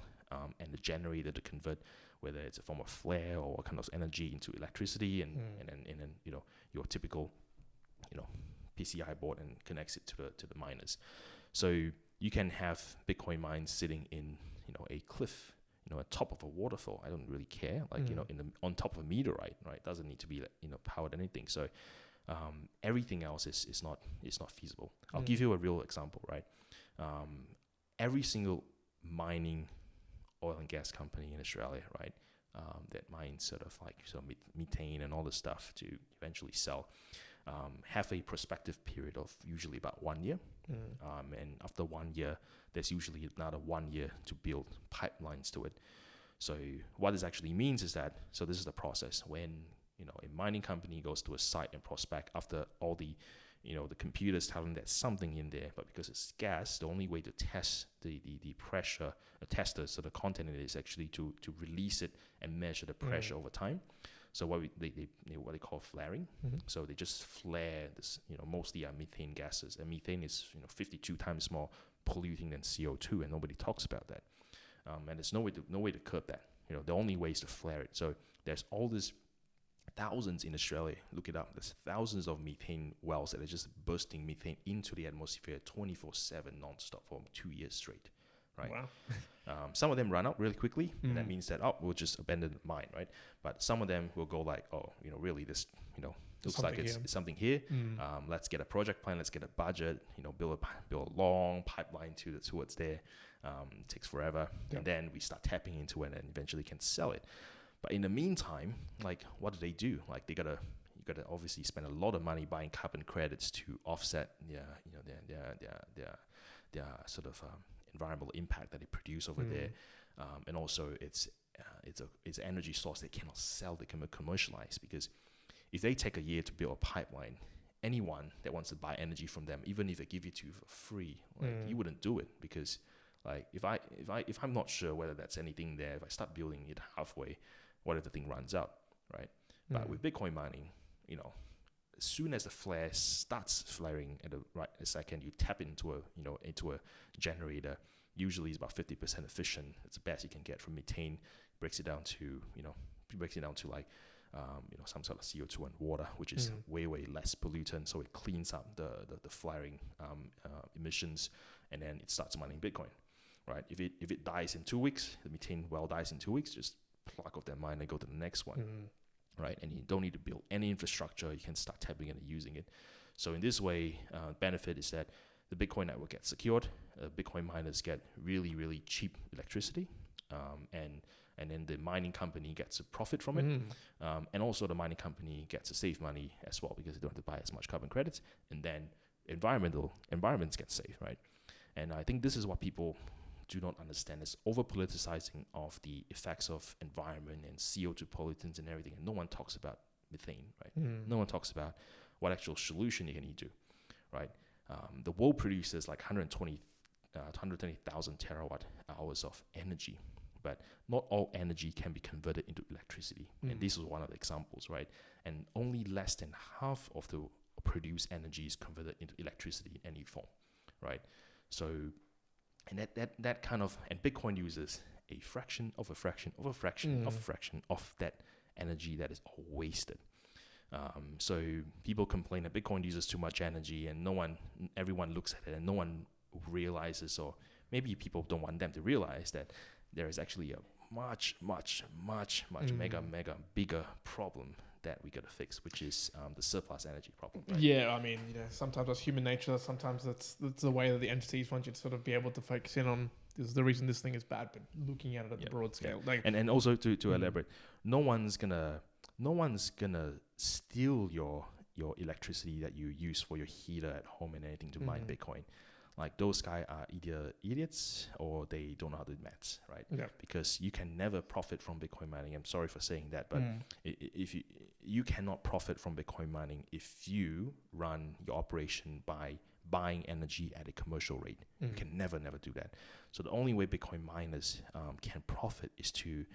and the generator to convert whether it's a form of flare or what kind of energy into electricity, and then your typical PCI board and connects it to the miners. So you can have Bitcoin mines sitting in a cliff, at top of a waterfall. I don't really care, on top of a meteorite, right? It doesn't need to be powered anything. So everything else is not feasible. I'll give you a real example, right? Every single mining oil and gas company in Australia, right, that mines sort of methane and all this stuff to eventually sell, have a prospective period of usually about 1 year. And after 1 year, there's usually another 1 year to build pipelines to it. So what this actually means is that, so this is the process when, a mining company goes to a site and prospect after all the computers tell them there's something in there, but because it's gas, the only way to test the pressure, so the content in it is actually to release it and measure the pressure over time. So what they call flaring. So they just flare this, mostly are methane gases, and methane is 52 times more polluting than CO2, and nobody talks about that. And there's no way to curb that. The only way is to flare it. So there's all this. Thousands in Australia, look it up. There's thousands of methane wells that are just bursting methane into the atmosphere 24/7 non-stop for 2 years straight, right? Wow. Some of them run out really quickly, and that means that we'll just abandon the mine, right? But some of them will go like, really this, looks like it's something here. Let's get a project plan. Let's get a budget. Build a long pipeline towards there. It takes forever, and then we start tapping into it, and eventually can sell it. But in the meantime, what do? You gotta obviously spend a lot of money buying carbon credits to offset their sort of environmental impact that they produce over there, and also it's an energy source they cannot sell, they cannot commercialize, because if they take a year to build a pipeline, anyone that wants to buy energy from them, even if they give it to you for free, you wouldn't do it, because if I'm not sure whether that's anything there, if I start building it halfway, what if the thing runs out, right? But with Bitcoin mining, as soon as the flare starts flaring at the right second, you tap into a generator. Usually it's about 50% efficient. It's the best you can get from methane. Breaks it down to some sort of CO2 and water, which is way less pollutant. So it cleans up the flaring emissions, and then it starts mining Bitcoin, right? If it dies in 2 weeks, the methane well dies in 2 weeks, just plug off that mine and go to the next one, Mm. right? And you don't need to build any infrastructure. You can start tapping it and using it. So in this way, benefit is that the Bitcoin network gets secured. Bitcoin miners get really, really cheap electricity, and then the mining company gets a profit from it, and also the mining company gets to save money as well because they don't have to buy as much carbon credits, and then environments get saved, right? And I think this is what people do not understand, is over politicizing of the effects of environment and CO2 pollutants and everything, and no one talks about methane, right? No one talks about what actual solution you can do, right? The world produces like 120,000 terawatt hours of energy, but not all energy can be converted into electricity. And this is one of the examples, right? And only less than half of the produced energy is converted into electricity in any form, right? So, and that kind of, and Bitcoin uses a fraction of a fraction of a fraction of a fraction of that energy that is all wasted. So people complain that Bitcoin uses too much energy, and everyone looks at it and no one realizes, or maybe people don't want them to realize that there is actually a much mega bigger problem that we got to fix, which is the surplus energy problem. Right? Yeah, I mean, sometimes that's human nature. Sometimes that's the way that the entities want you to sort of be able to focus in on. This is the reason this thing is bad, but looking at it at the broad scale. Like, and also to elaborate, no one's gonna steal your electricity that you use for your heater at home and anything to mine Bitcoin. Like, those guys are either idiots or they don't know how to do maths, right? Yeah. Because you can never profit from Bitcoin mining. I'm sorry for saying that, but if you cannot profit from Bitcoin mining if you run your operation by buying energy at a commercial rate. You can never do that. So the only way Bitcoin miners can profit is to,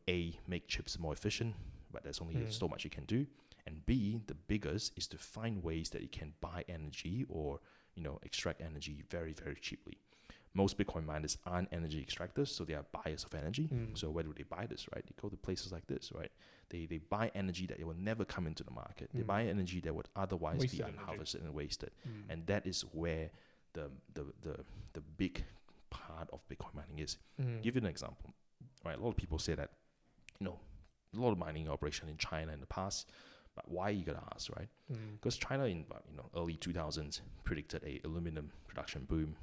A, make chips more efficient, but there's only so much you can do, and B, the biggest is to find ways that you can buy energy or extract energy very, very cheaply. Most Bitcoin miners aren't energy extractors, so they are buyers of energy. So where do they buy this, right? They go to places like this, right? They buy energy that will never come into the market. They buy energy that would otherwise be unharvested and wasted. And that is where the big part of Bitcoin mining is. Give you an example, right? A lot of people say that, a lot of mining operation in China in the past. But why, you gotta ask, right? Because China in early 2000s predicted a aluminum production boom,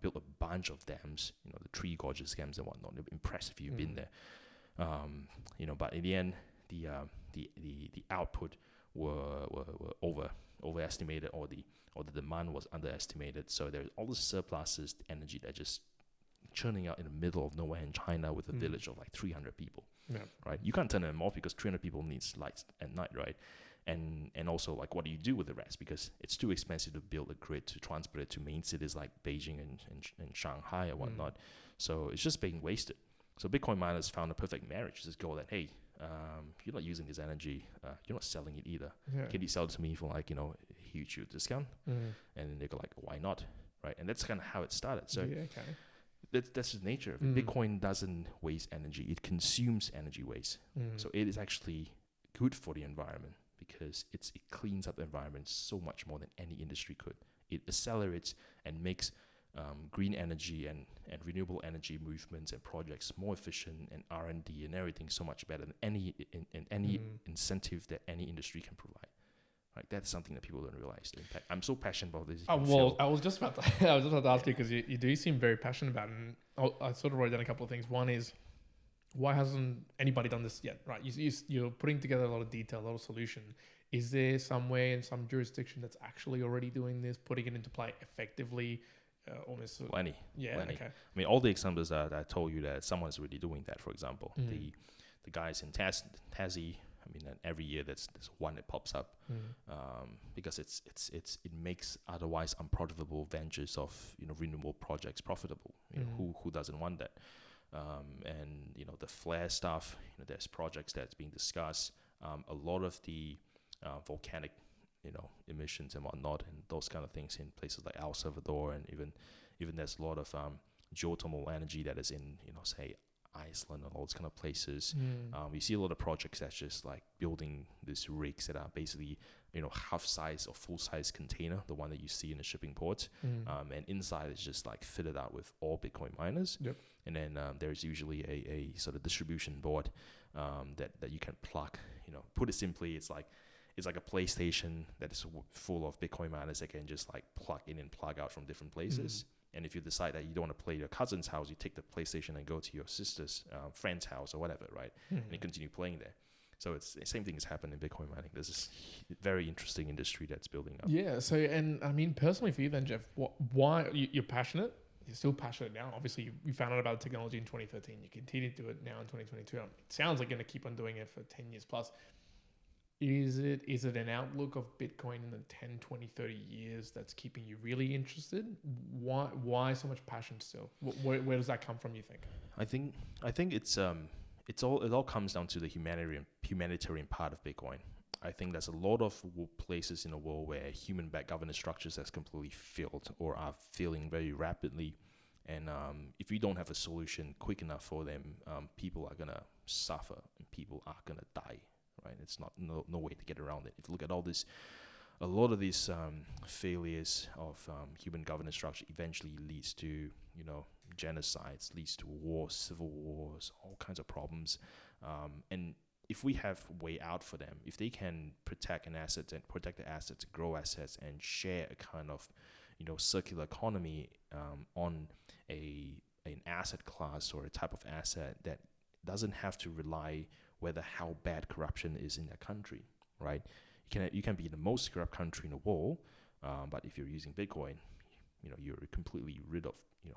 built a bunch of dams, the Three Gorges dams and whatnot. They're impressed if you've been there. But in the end, the output were overestimated, or the demand was underestimated. So there's all the surpluses energy that just churning out in the middle of nowhere in China with a village of like 300 people. Yeah. Right, you can't turn them off because 300 people needs lights at night, right? And also, like, what do you do with the rest? Because it's too expensive to build a grid to transport it to main cities like Beijing and Shanghai or whatnot. So it's just being wasted. So Bitcoin miners found a perfect marriage. Just go that, hey, you're not using this energy, you're not selling it either. Can you sell it to me for like a huge discount? And they go like, why not, right? And that's kind of how it started. So. Yeah, okay. That's the nature of it. Bitcoin doesn't waste energy. It consumes energy waste. So it is actually good for the environment because it cleans up the environment so much more than any industry could. It accelerates and makes green energy and renewable energy movements and projects more efficient, and R&D and everything so much better than any incentive that any industry can provide. Right, that's something that people don't realize. The impact. I'm so passionate about this. I was just about to ask you, because you do seem very passionate about it. And I sort of wrote down a couple of things. One is, why hasn't anybody done this yet? Right, you're putting together a lot of detail, a lot of solution. Is there somewhere in some jurisdiction that's actually already doing this, putting it into play effectively? Almost plenty. Yeah. Plenty. Okay. I mean, all the examples that I told you that someone's really doing that. For example, the guys in Tassie. I mean, every year there's one that pops up because it makes otherwise unprofitable ventures of renewable projects profitable. Who doesn't want that? And the flare stuff. There's projects that's being discussed. A lot of the volcanic emissions and whatnot, and those kind of things in places like El Salvador, and even there's a lot of geothermal energy that is in say Iceland and all those kind of places. We see a lot of projects that's just like building these rigs that are basically, half size or full size container, the one that you see in the shipping port. And inside is just like fitted out with all Bitcoin miners. Yep. And then there's usually a sort of distribution board that you can plug. Put it simply, it's like a PlayStation that is full of Bitcoin miners that can just like plug in and plug out from different places. And if you decide that you don't want to play at your cousin's house, you take the PlayStation and go to your sister's friend's house or whatever, right? And you continue playing there. So it's the same thing has happened in Bitcoin mining. There's this very interesting industry that's building up. Yeah. So, and I mean, personally for you then, Jeff, why you're passionate? You're still passionate now. Obviously, you found out about the technology in 2013. You continue to do it now in 2022. It sounds like you're going to keep on doing it for 10 years plus. Is it an outlook of Bitcoin in the 10, 20, 30 years that's keeping you really interested? Why so much passion still? Where does that come from, you think? I think it all comes down to the humanitarian part of Bitcoin. I think there's a lot of places in the world where human-backed governance structures has completely failed or are failing very rapidly. And if we don't have a solution quick enough for them, people are going to suffer and people are going to die. Right? It's no way to get around it. If you look at a lot of these failures of human governance structure eventually leads to genocides, leads to wars, civil wars, all kinds of problems. And if we have a way out for them, if they can protect an asset and protect the assets, grow assets, and share a kind of circular economy on an asset class or a type of asset that doesn't have to rely whether how bad corruption is in that country, right? You can be the most corrupt country in the world, but if you're using Bitcoin, you're completely rid of.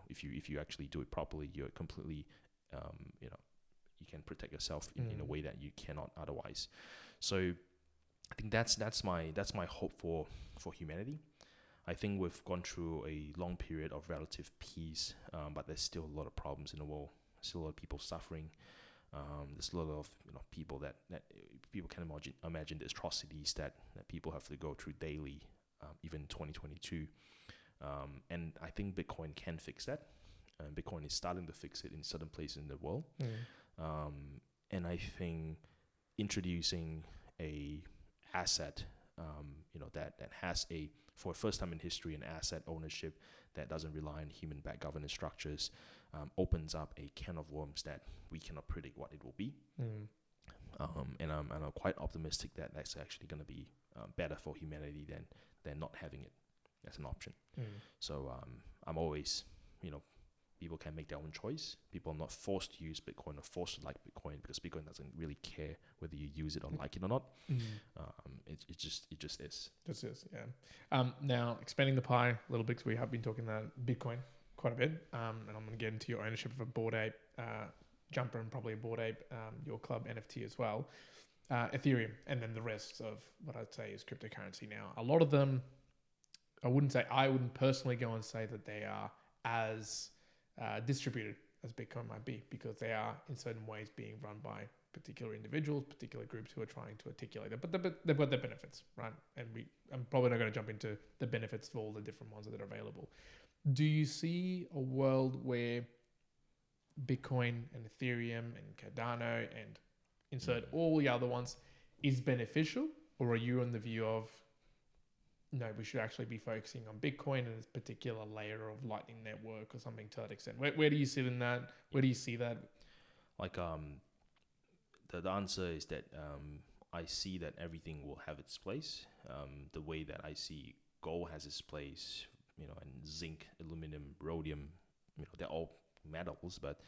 If you actually do it properly, you're completely, you can protect yourself in a way that you cannot otherwise. So I think that's my hope for humanity. I think we've gone through a long period of relative peace, but there's still a lot of problems in the world. Still a lot of people suffering. There's a lot of people that people can imagine the atrocities that people have to go through daily, even in 2022. And I think Bitcoin can fix that. Bitcoin is starting to fix it in certain places in the world. And I think introducing a asset, that has for the first time in history, an asset ownership that doesn't rely on human-backed governance structures, opens up a can of worms that we cannot predict what it will be. And I'm quite optimistic that that's actually going to be better for humanity than not having it as an option. So I'm always, people can make their own choice. People are not forced to use Bitcoin or forced to like Bitcoin because Bitcoin doesn't really care whether you use it or like it or not. It just is. Just is, yeah. Now, expanding the pie a little bit, because we have been talking about Bitcoin quite a bit, and I'm going to get into your ownership of a Bored Ape jumper and probably a Bored Ape, your club NFT as well, Ethereum, and then the rest of what I'd say is cryptocurrency. Now, a lot of them, I wouldn't personally go and say that they are as distributed as Bitcoin might be, because they are in certain ways being run by particular individuals, particular groups who are trying to articulate it, but they've got their benefits, right? And I'm probably not going to jump into the benefits of all the different ones that are available. Do you see a world where Bitcoin and Ethereum and Cardano and insert all the other ones is beneficial, or are you on the view of no, we should actually be focusing on Bitcoin and this particular layer of Lightning Network or something to that extent? Where do you sit in that? Where do you see that? Like the answer is that I see that everything will have its place. The way that I see gold has its place, and zinc, aluminum, rhodium, they're all metals, but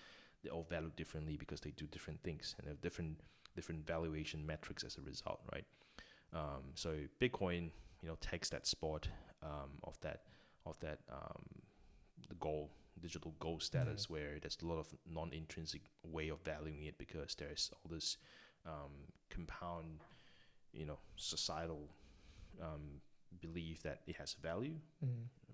they're all valued differently because they do different things and have different valuation metrics as a result, right? So Bitcoin, takes that spot of that the gold, digital gold status, where there's a lot of non-intrinsic way of valuing it because there's all this compound, societal belief that it has value.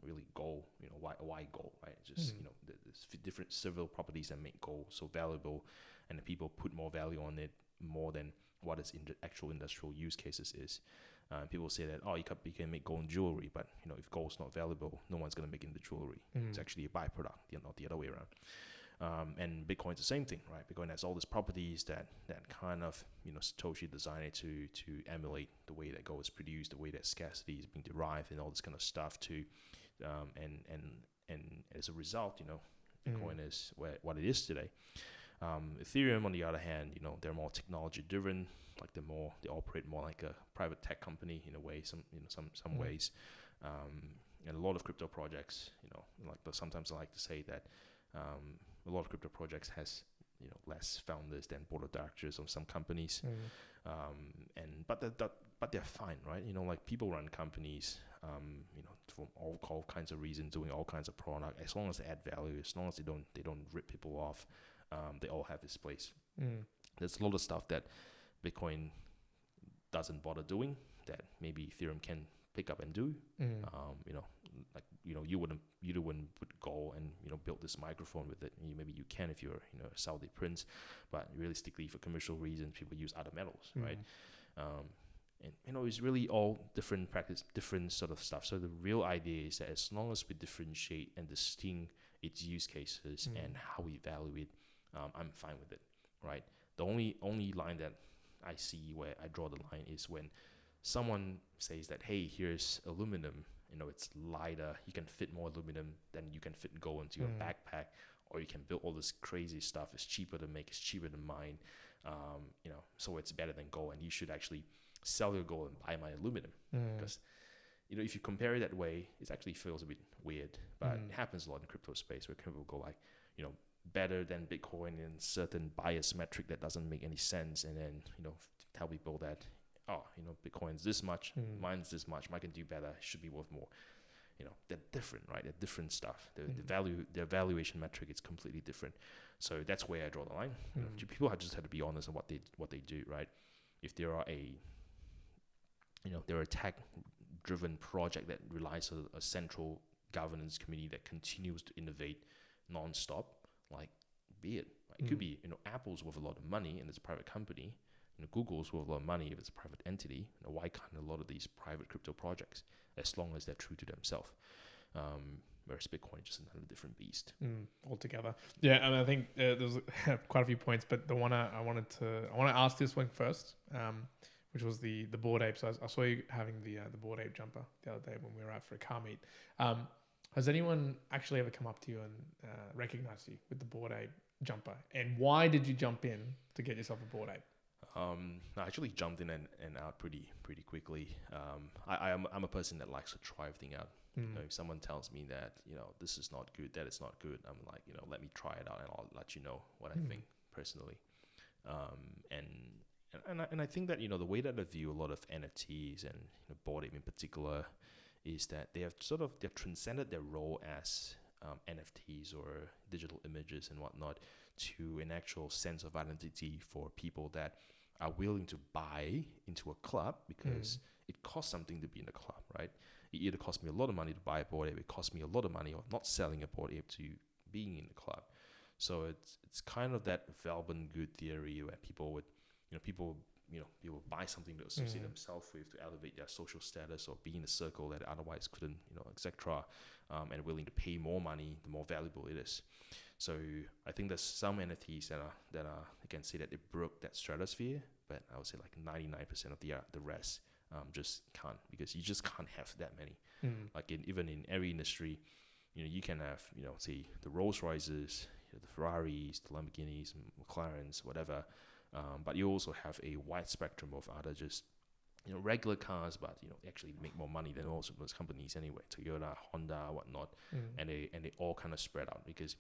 Really, gold, why gold, right? Just there's different several properties that make gold so valuable, and the people put more value on it more than what its actual industrial use cases is. People say that you can make gold jewelry, but if gold's not valuable, no one's gonna make it into jewelry. It's actually a byproduct, not the other way around. And Bitcoin's the same thing, right? Bitcoin has all these properties that kind of, Satoshi designed it to emulate the way that gold is produced, the way that scarcity is being derived, and all this kind of stuff too. And as a result, Bitcoin is what it is today. Ethereum, on the other hand, they're more technology driven. Like they operate more like a private tech company in a way, some ways. And a lot of crypto projects, sometimes I like to say that a lot of crypto projects has less founders than board of directors of some companies. But they're fine, right? Like people run companies, for all kinds of reasons, doing all kinds of product. As long as they add value, as long as they don't rip people off, they all have this place. There's a lot of stuff that Bitcoin doesn't bother doing that maybe Ethereum can pick up and do. You wouldn't put gold and build this microphone with it. Maybe you can if you're a Saudi prince, but realistically for commercial reasons people use other metals, right? And it's really all different practice, different sort of stuff. So the real idea is that as long as we differentiate and distinct its use cases and how we evaluate, I'm fine with it, right? The only line that I see where I draw the line is when someone says that, hey, here's aluminum, it's lighter, you can fit more aluminum than you can fit gold into your backpack, or you can build all this crazy stuff, it's cheaper to make, it's cheaper to mine, so it's better than gold, and you should actually sell your gold and buy my aluminum. Because if you compare it that way, it actually feels a bit weird, but it happens a lot in crypto space where people go like, better than Bitcoin in certain bias metric that doesn't make any sense, and then tell people that Bitcoin's this much, mine's this much, mine can do better, should be worth more. They're different, right? They're different stuff. The valuation metric is completely different. So that's where I draw the line. People just have to be honest on what they do, right? If there are they're a tech-driven project that relies on a central governance committee that continues to innovate non-stop, like be it. It could be Apple's worth a lot of money and it's a private company. Google's worth a lot of money if it's a private entity. Why can't a lot of these private crypto projects, as long as they're true to themselves? Whereas Bitcoin is just another different beast altogether. Yeah, and I think there's quite a few points, but the one I want to ask this one first, which was the Bored Ape. So I saw you having the Bored Ape jumper the other day when we were out for a car meet. Has anyone actually ever come up to you and recognized you with the Bored Ape jumper? And why did you jump in to get yourself a Bored Ape? I actually jumped in and out pretty quickly. I'm a person that likes to try everything out. If someone tells me that this is not good, that is not good, I'm like let me try it out and I'll let you know what I think personally. And I think that the way that I view a lot of NFTs and Bored Ape in particular is that they've transcended their role as NFTs or digital images and whatnot to an actual sense of identity for people that are willing to buy into a club because it costs something to be in a club, right? It either costs me a lot of money to buy a Bored Ape, it costs me a lot of money of not selling a Bored Ape to being in the club. So it's kind of that Velben good theory where people buy something to associate themselves with, to elevate their social status or be in a circle that otherwise couldn't, etc. And willing to pay more money, the more valuable it is. So I think there's some NFTs that are I can say that they broke that stratosphere, but I would say like 99% of the rest just can't, because you just can't have that many. Like even in every industry, you can have say the Rolls Royces, the Ferraris, the Lamborghinis, McLarens, whatever. But you also have a wide spectrum of other just regular cars, but actually make more money than most of those companies anyway. Toyota, Honda, whatnot, and they all kind of spread out, because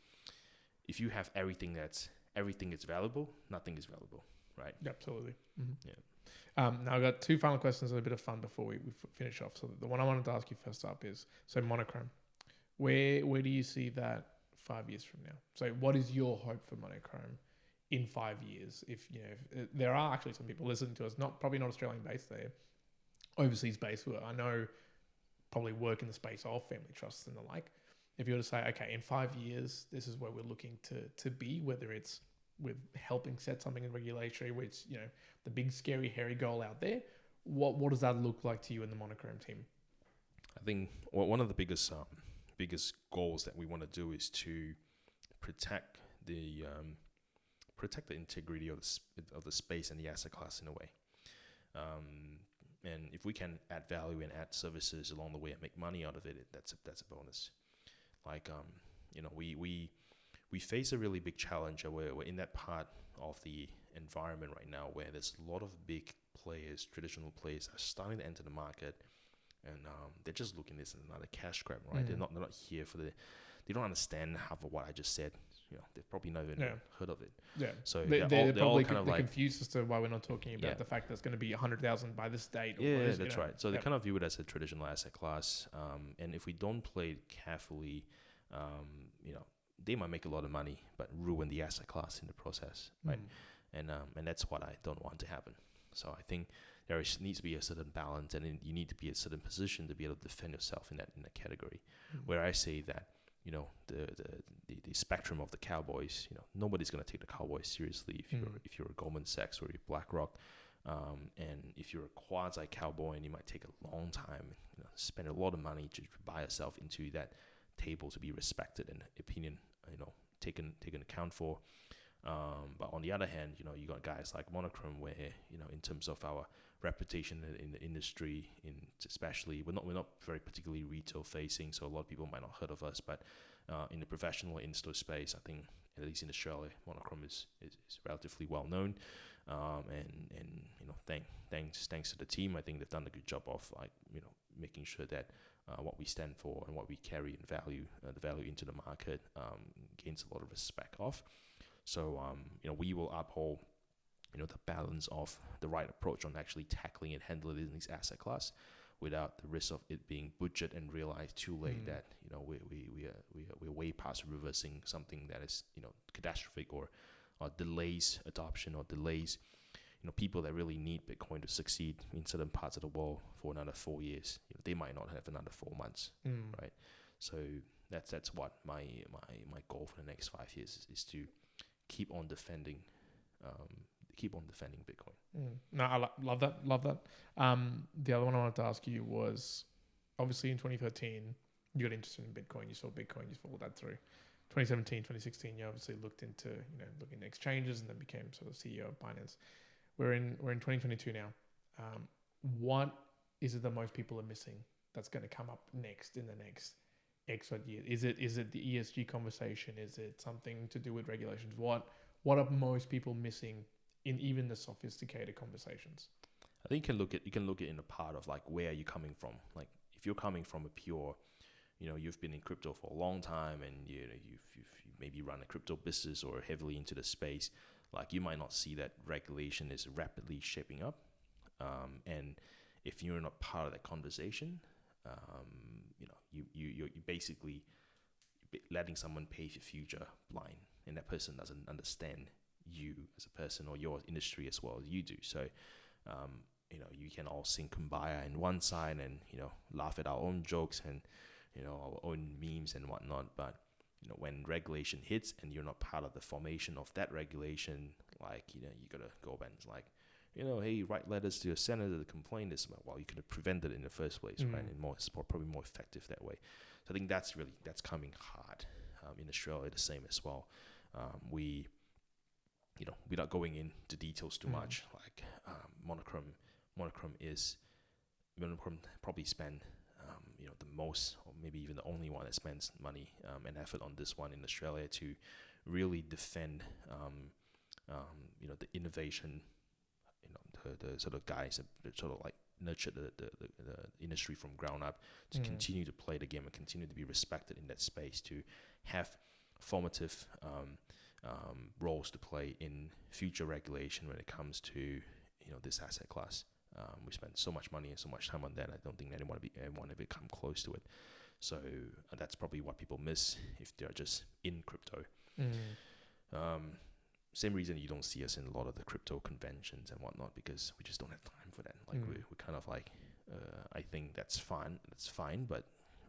if you have everything is valuable, nothing is valuable, right? Absolutely. Yeah. Now I've got two final questions and a bit of fun before we finish off. So the one I wanted to ask you first up is, so Monochrome, where do you see that 5 years from now? So what is your hope for Monochrome in 5 years? If there are actually some people listening to us, probably not Australian based, they're overseas based, who I know probably work in the space of family trusts and the like. If you were to say, okay, in 5 years, this is where we're looking to be, whether it's with helping set something in regulatory, which the big scary hairy goal out there, what does that look like to you in the Monochrome team? I think one of the biggest goals that we want to do is to protect protect the integrity of the space and the asset class in a way. And if we can add value and add services along the way and make money out of it, that's a bonus. Like we face a really big challenge. We're in that part of the environment right now where there's a lot of big players, traditional players, are starting to enter the market, and they're just looking at this as another cash grab, right? They're not here for they don't understand half of what I just said. They've probably never even heard of it. Yeah. So they're probably all kind of confused as to why we're not talking about the fact that it's going to be 100,000 by this date. Yeah, that's right. So they kind of view it as a traditional asset class. And if we don't play it carefully, they might make a lot of money, but ruin the asset class in the process, right? And that's what I don't want to happen. So I think there needs to be a certain balance, and you need to be in a certain position to be able to defend yourself in that category. Where I say that, the spectrum of the Cowboys, nobody's going to take the Cowboys seriously if you're a Goldman Sachs or you're BlackRock, and if you're a quasi Cowboy, and you might take a long time, spend a lot of money to buy yourself into that table to be respected and opinion, taken account for. But on the other hand, you got guys like Monochrome, where in terms of our reputation in the industry, especially we're not very particularly retail facing, so a lot of people might not heard of us. But in the professional in-store space, I think at least in Australia, Monochrome is relatively well known. And thanks to the team, I think they've done a good job of making sure that what we stand for and what we carry in value, the value into the market, gains a lot of respect of. So, we will uphold, the balance of the right approach on actually tackling and handling it in this asset class without the risk of it being butchered and realized too late that, we're way past reversing something that is, catastrophic or delays adoption or delays, people that really need Bitcoin to succeed in certain parts of the world for another 4 years. They might not have another 4 months, right? So that's what my goal for the next 5 years is to keep on defending Bitcoin. No, I love that. The other one I wanted to ask you was, obviously in 2013, you got interested in Bitcoin. You saw Bitcoin, you followed that through. 2017, 2016, you obviously looked into exchanges and then became sort of CEO of Binance. We're in 2022 now. What is it that most people are missing that's going to come up next in the next X odd years? Is it the ESG conversation? Is it something to do with regulations? What are most people missing in even the sophisticated conversations? I think you can look at in a part of like, where are you coming from? Like, if you're coming from a pure, you've been in crypto for a long time, and you've maybe run a crypto business or heavily into the space, like, you might not see that regulation is rapidly shaping up. And if you're not part of that conversation, you're basically letting someone pave your future blind, and that person doesn't understand you as a person or your industry as well as you do. So, you can all sing Kumbaya in one side and, laugh at our own jokes and, our own memes and whatnot. But, when regulation hits and you're not part of the formation of that regulation, like, you got to go back and like, hey, write letters to your senator to complain this about, well, you could have prevented it in the first place, right? And it's probably more effective that way. So I think that's coming hard in Australia, the same as well. We, without going into details too much, like Monochrome probably spend, the most, or maybe even the only one that spends money and effort on this one in Australia to really defend, the innovation, the sort of guys that sort of like nurture the industry from ground up to continue to play the game and continue to be respected in that space, to have formative roles to play in future regulation when it comes to this asset class. We spend so much money and so much time on that. I don't think anyone ever come close to it. So that's probably what people miss if they're just in crypto. Same reason you don't see us in a lot of the crypto conventions and whatnot, because we just don't have time for that. Like we're kind of like, I think that's fine, but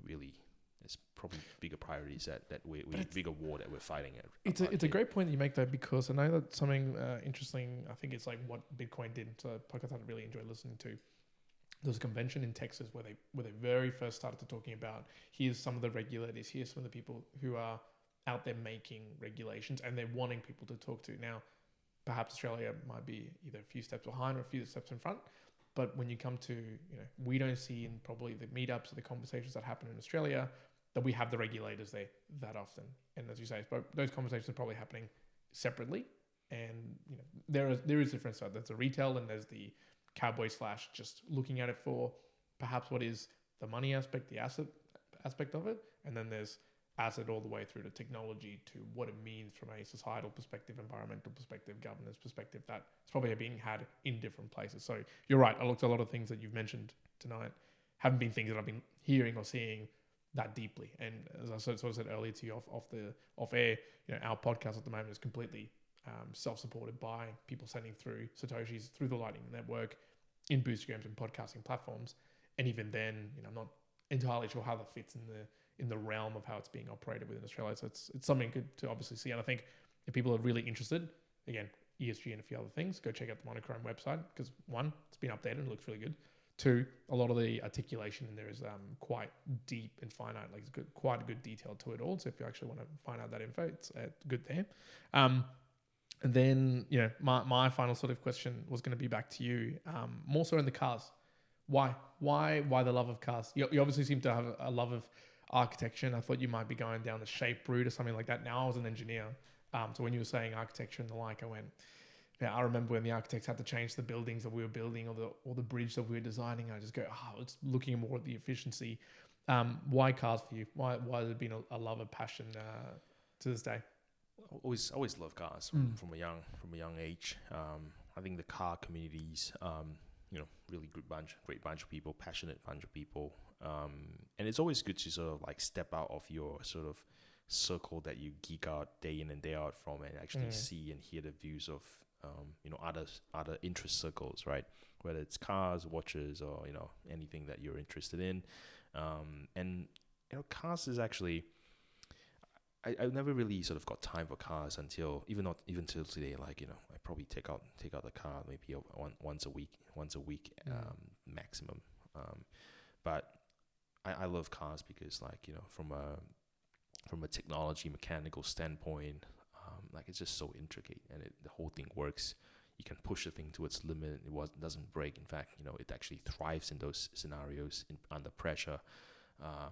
really there's probably bigger priorities that we bigger war that we're fighting at. It's a great point that you make though, because I know that something interesting, I think it's like what Bitcoin did. So podcast I really enjoyed listening to. There was a convention in Texas where they very first started to talking about, here's some of the regulators, here's some of the people who are out there making regulations, and they're wanting people to talk to. Now, perhaps Australia might be either a few steps behind or a few steps in front. But when you come to, we don't see in probably the meetups or the conversations that happen in Australia that we have the regulators there that often. And as you say, those conversations are probably happening separately. And there is difference. So there's the retail and there's the cowboy / just looking at it for perhaps what is the money aspect, the asset aspect of it, and then there's asset all the way through to technology to what it means from a societal perspective, environmental perspective, governance perspective. That's probably being had in different places. So you're right. I looked at a lot of things that you've mentioned tonight haven't been things that I've been hearing or seeing that deeply. And as I sort of said earlier to you off air, our podcast at the moment is completely self-supported by people sending through Satoshis through the Lightning Network in boostgrams and podcasting platforms. And even then, I'm not entirely sure how that fits in the realm of how it's being operated within Australia. So it's something good to obviously see. And I think if people are really interested, again, ESG and a few other things, go check out the Monochrome website because one, it's been updated and it looks really good. Two, a lot of the articulation in there is quite deep and finite. Like it's quite a good detail to it all. So if you actually want to find out that info, it's good there. And then, my final sort of question was going to be back to you, more so in the cars. Why the love of cars? You obviously seem to have a love of architecture, and I thought you might be going down the shape route or something like that. Now I was an engineer. So when you were saying architecture and the like, I went, yeah, I remember when the architects had to change the buildings that we were building or the bridge that we were designing. I just go, it's looking more at the efficiency. Why cars for you? Why has it been a love and passion to this day? Always love cars from a young age. I think the car communities, really great bunch of people, passionate bunch of people. And it's always good to sort of like step out of your sort of circle that you geek out day in and day out from and actually see and hear the views of, other interest circles, right? Whether it's cars, watches, or, anything that you're interested in. Cars is actually, I never really sort of got time for cars until even till today. Like I probably take out the car maybe once a week maximum. But I love cars because from a technology mechanical standpoint, it's just so intricate and the whole thing works. You can push the thing to its limit. It doesn't break. In fact, it actually thrives in those scenarios under pressure.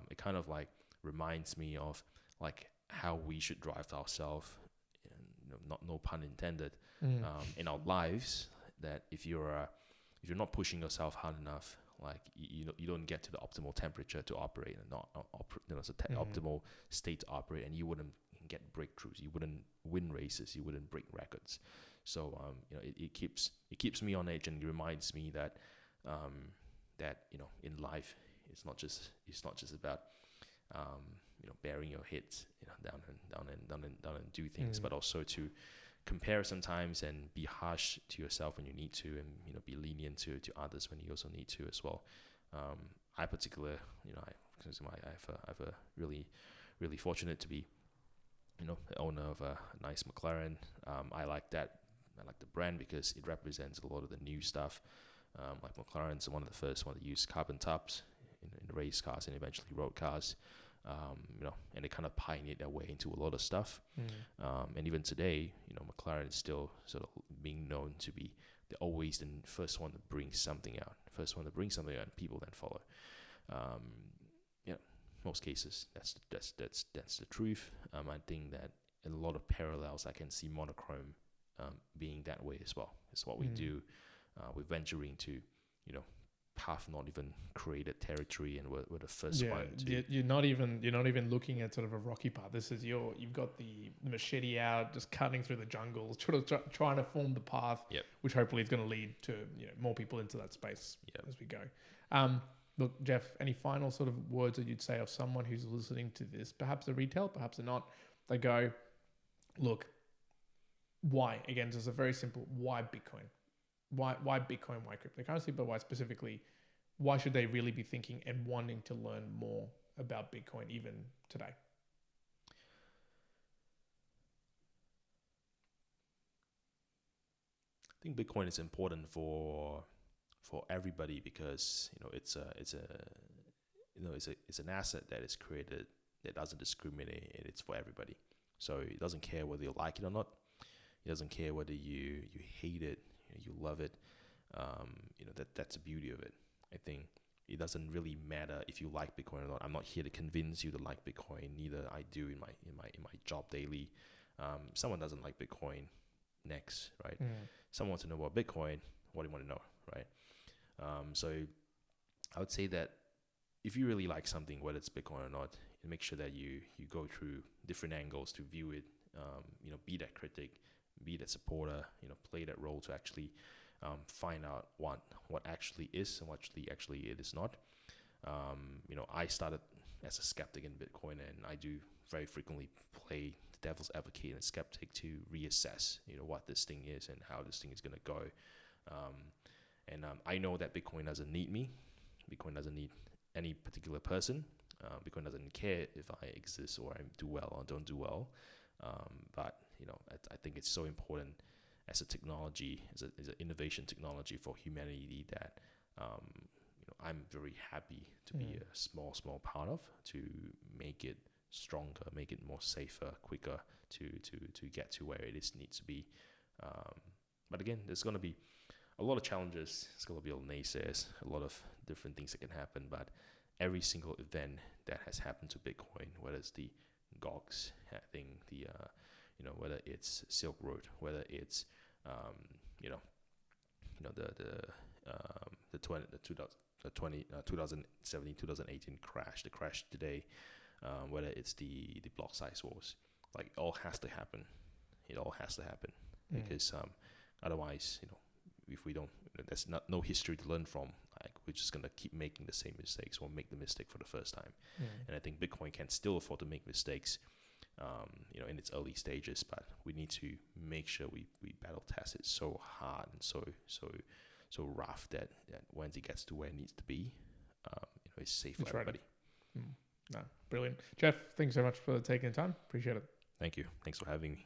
It kind of like reminds me of like how we should drive ourselves, no pun intended, in our lives. That if you're not pushing yourself hard enough, like you don't get to the optimal temperature to operate and optimal state to operate, and you wouldn't get breakthroughs, you wouldn't win races, you wouldn't break records. So it keeps me on edge and reminds me that in life it's not just about bearing your head down and do things, but also to compare sometimes and be harsh to yourself when you need to, and be lenient to others when you also need to as well. I particularly, I've a really fortunate to be the owner of a nice McLaren. I like that. I like the brand because it represents a lot of the new stuff. Like McLaren's one of the first one to use carbon tops in race cars and eventually road cars. And they kind of pioneered their way into a lot of stuff. And even today, McLaren is still sort of being known to be always the first one to bring something out. And people then follow. Most cases, that's the truth. I think that in a lot of parallels, I can see Monochrome being that way as well. It's what we do. We're venturing to, path not even created territory, and we're the first one to. You're not even looking at sort of a rocky path. This is you've got the machete out, just cutting through the jungle, trying to form the path, which hopefully is going to lead to more people into that space as we go. Look, Jeff, any final sort of words that you'd say of someone who's listening to this, perhaps a retail, perhaps they're not, they go, look, why? Again, just a very simple, why Bitcoin? Why Bitcoin, why cryptocurrency, but why specifically, why should they really be thinking and wanting to learn more about Bitcoin even today? I think Bitcoin is important for everybody because it's an asset that is created that doesn't discriminate, and it's for everybody. So it doesn't care whether you like it or not. It doesn't care whether you hate it, you love it. That's the beauty of it. I think it doesn't really matter if you like Bitcoin or not. I'm not here to convince you to like Bitcoin. Neither I do in my job daily. Someone doesn't like Bitcoin, next, right? Someone wants to know about Bitcoin. What do you want to know, right? So I would say that if you really like something, whether it's Bitcoin or not, make sure that you go through different angles to view it. Be that critic, be that supporter. Play that role to actually find out what actually is and what actually it is not. I started as a skeptic in Bitcoin, and I do very frequently play the devil's advocate and skeptic to reassess, what this thing is and how this thing is going to go. I know that Bitcoin doesn't need me. Bitcoin doesn't need any particular person. Bitcoin doesn't care if I exist or I do well or don't do well. But I think it's so important as a technology, as an innovation technology for humanity that I'm very happy to be a small part of, to make it stronger, make it more safer, quicker, to get to where it needs to be. But again, there's going to be a lot of challenges. It's going to be a lot of naysayers, a lot of different things that can happen. But every single event that has happened to Bitcoin, whether it's the GOX thing, whether it's Silk Road, whether it's the 2017, 2018 crash, the crash today, whether it's the block size wars, like it all has to happen. It all has to happen because otherwise, if we don't, there's no history to learn from. Like we're just gonna keep making the same mistakes or make the mistake for the first time. And I think Bitcoin can still afford to make mistakes, in its early stages, but we need to make sure we battle test it so hard and so rough that once it gets to where it needs to be, it's safe for everybody. No, brilliant, Jeff. Thanks so much for taking the time. Appreciate it. Thank you. Thanks for having me.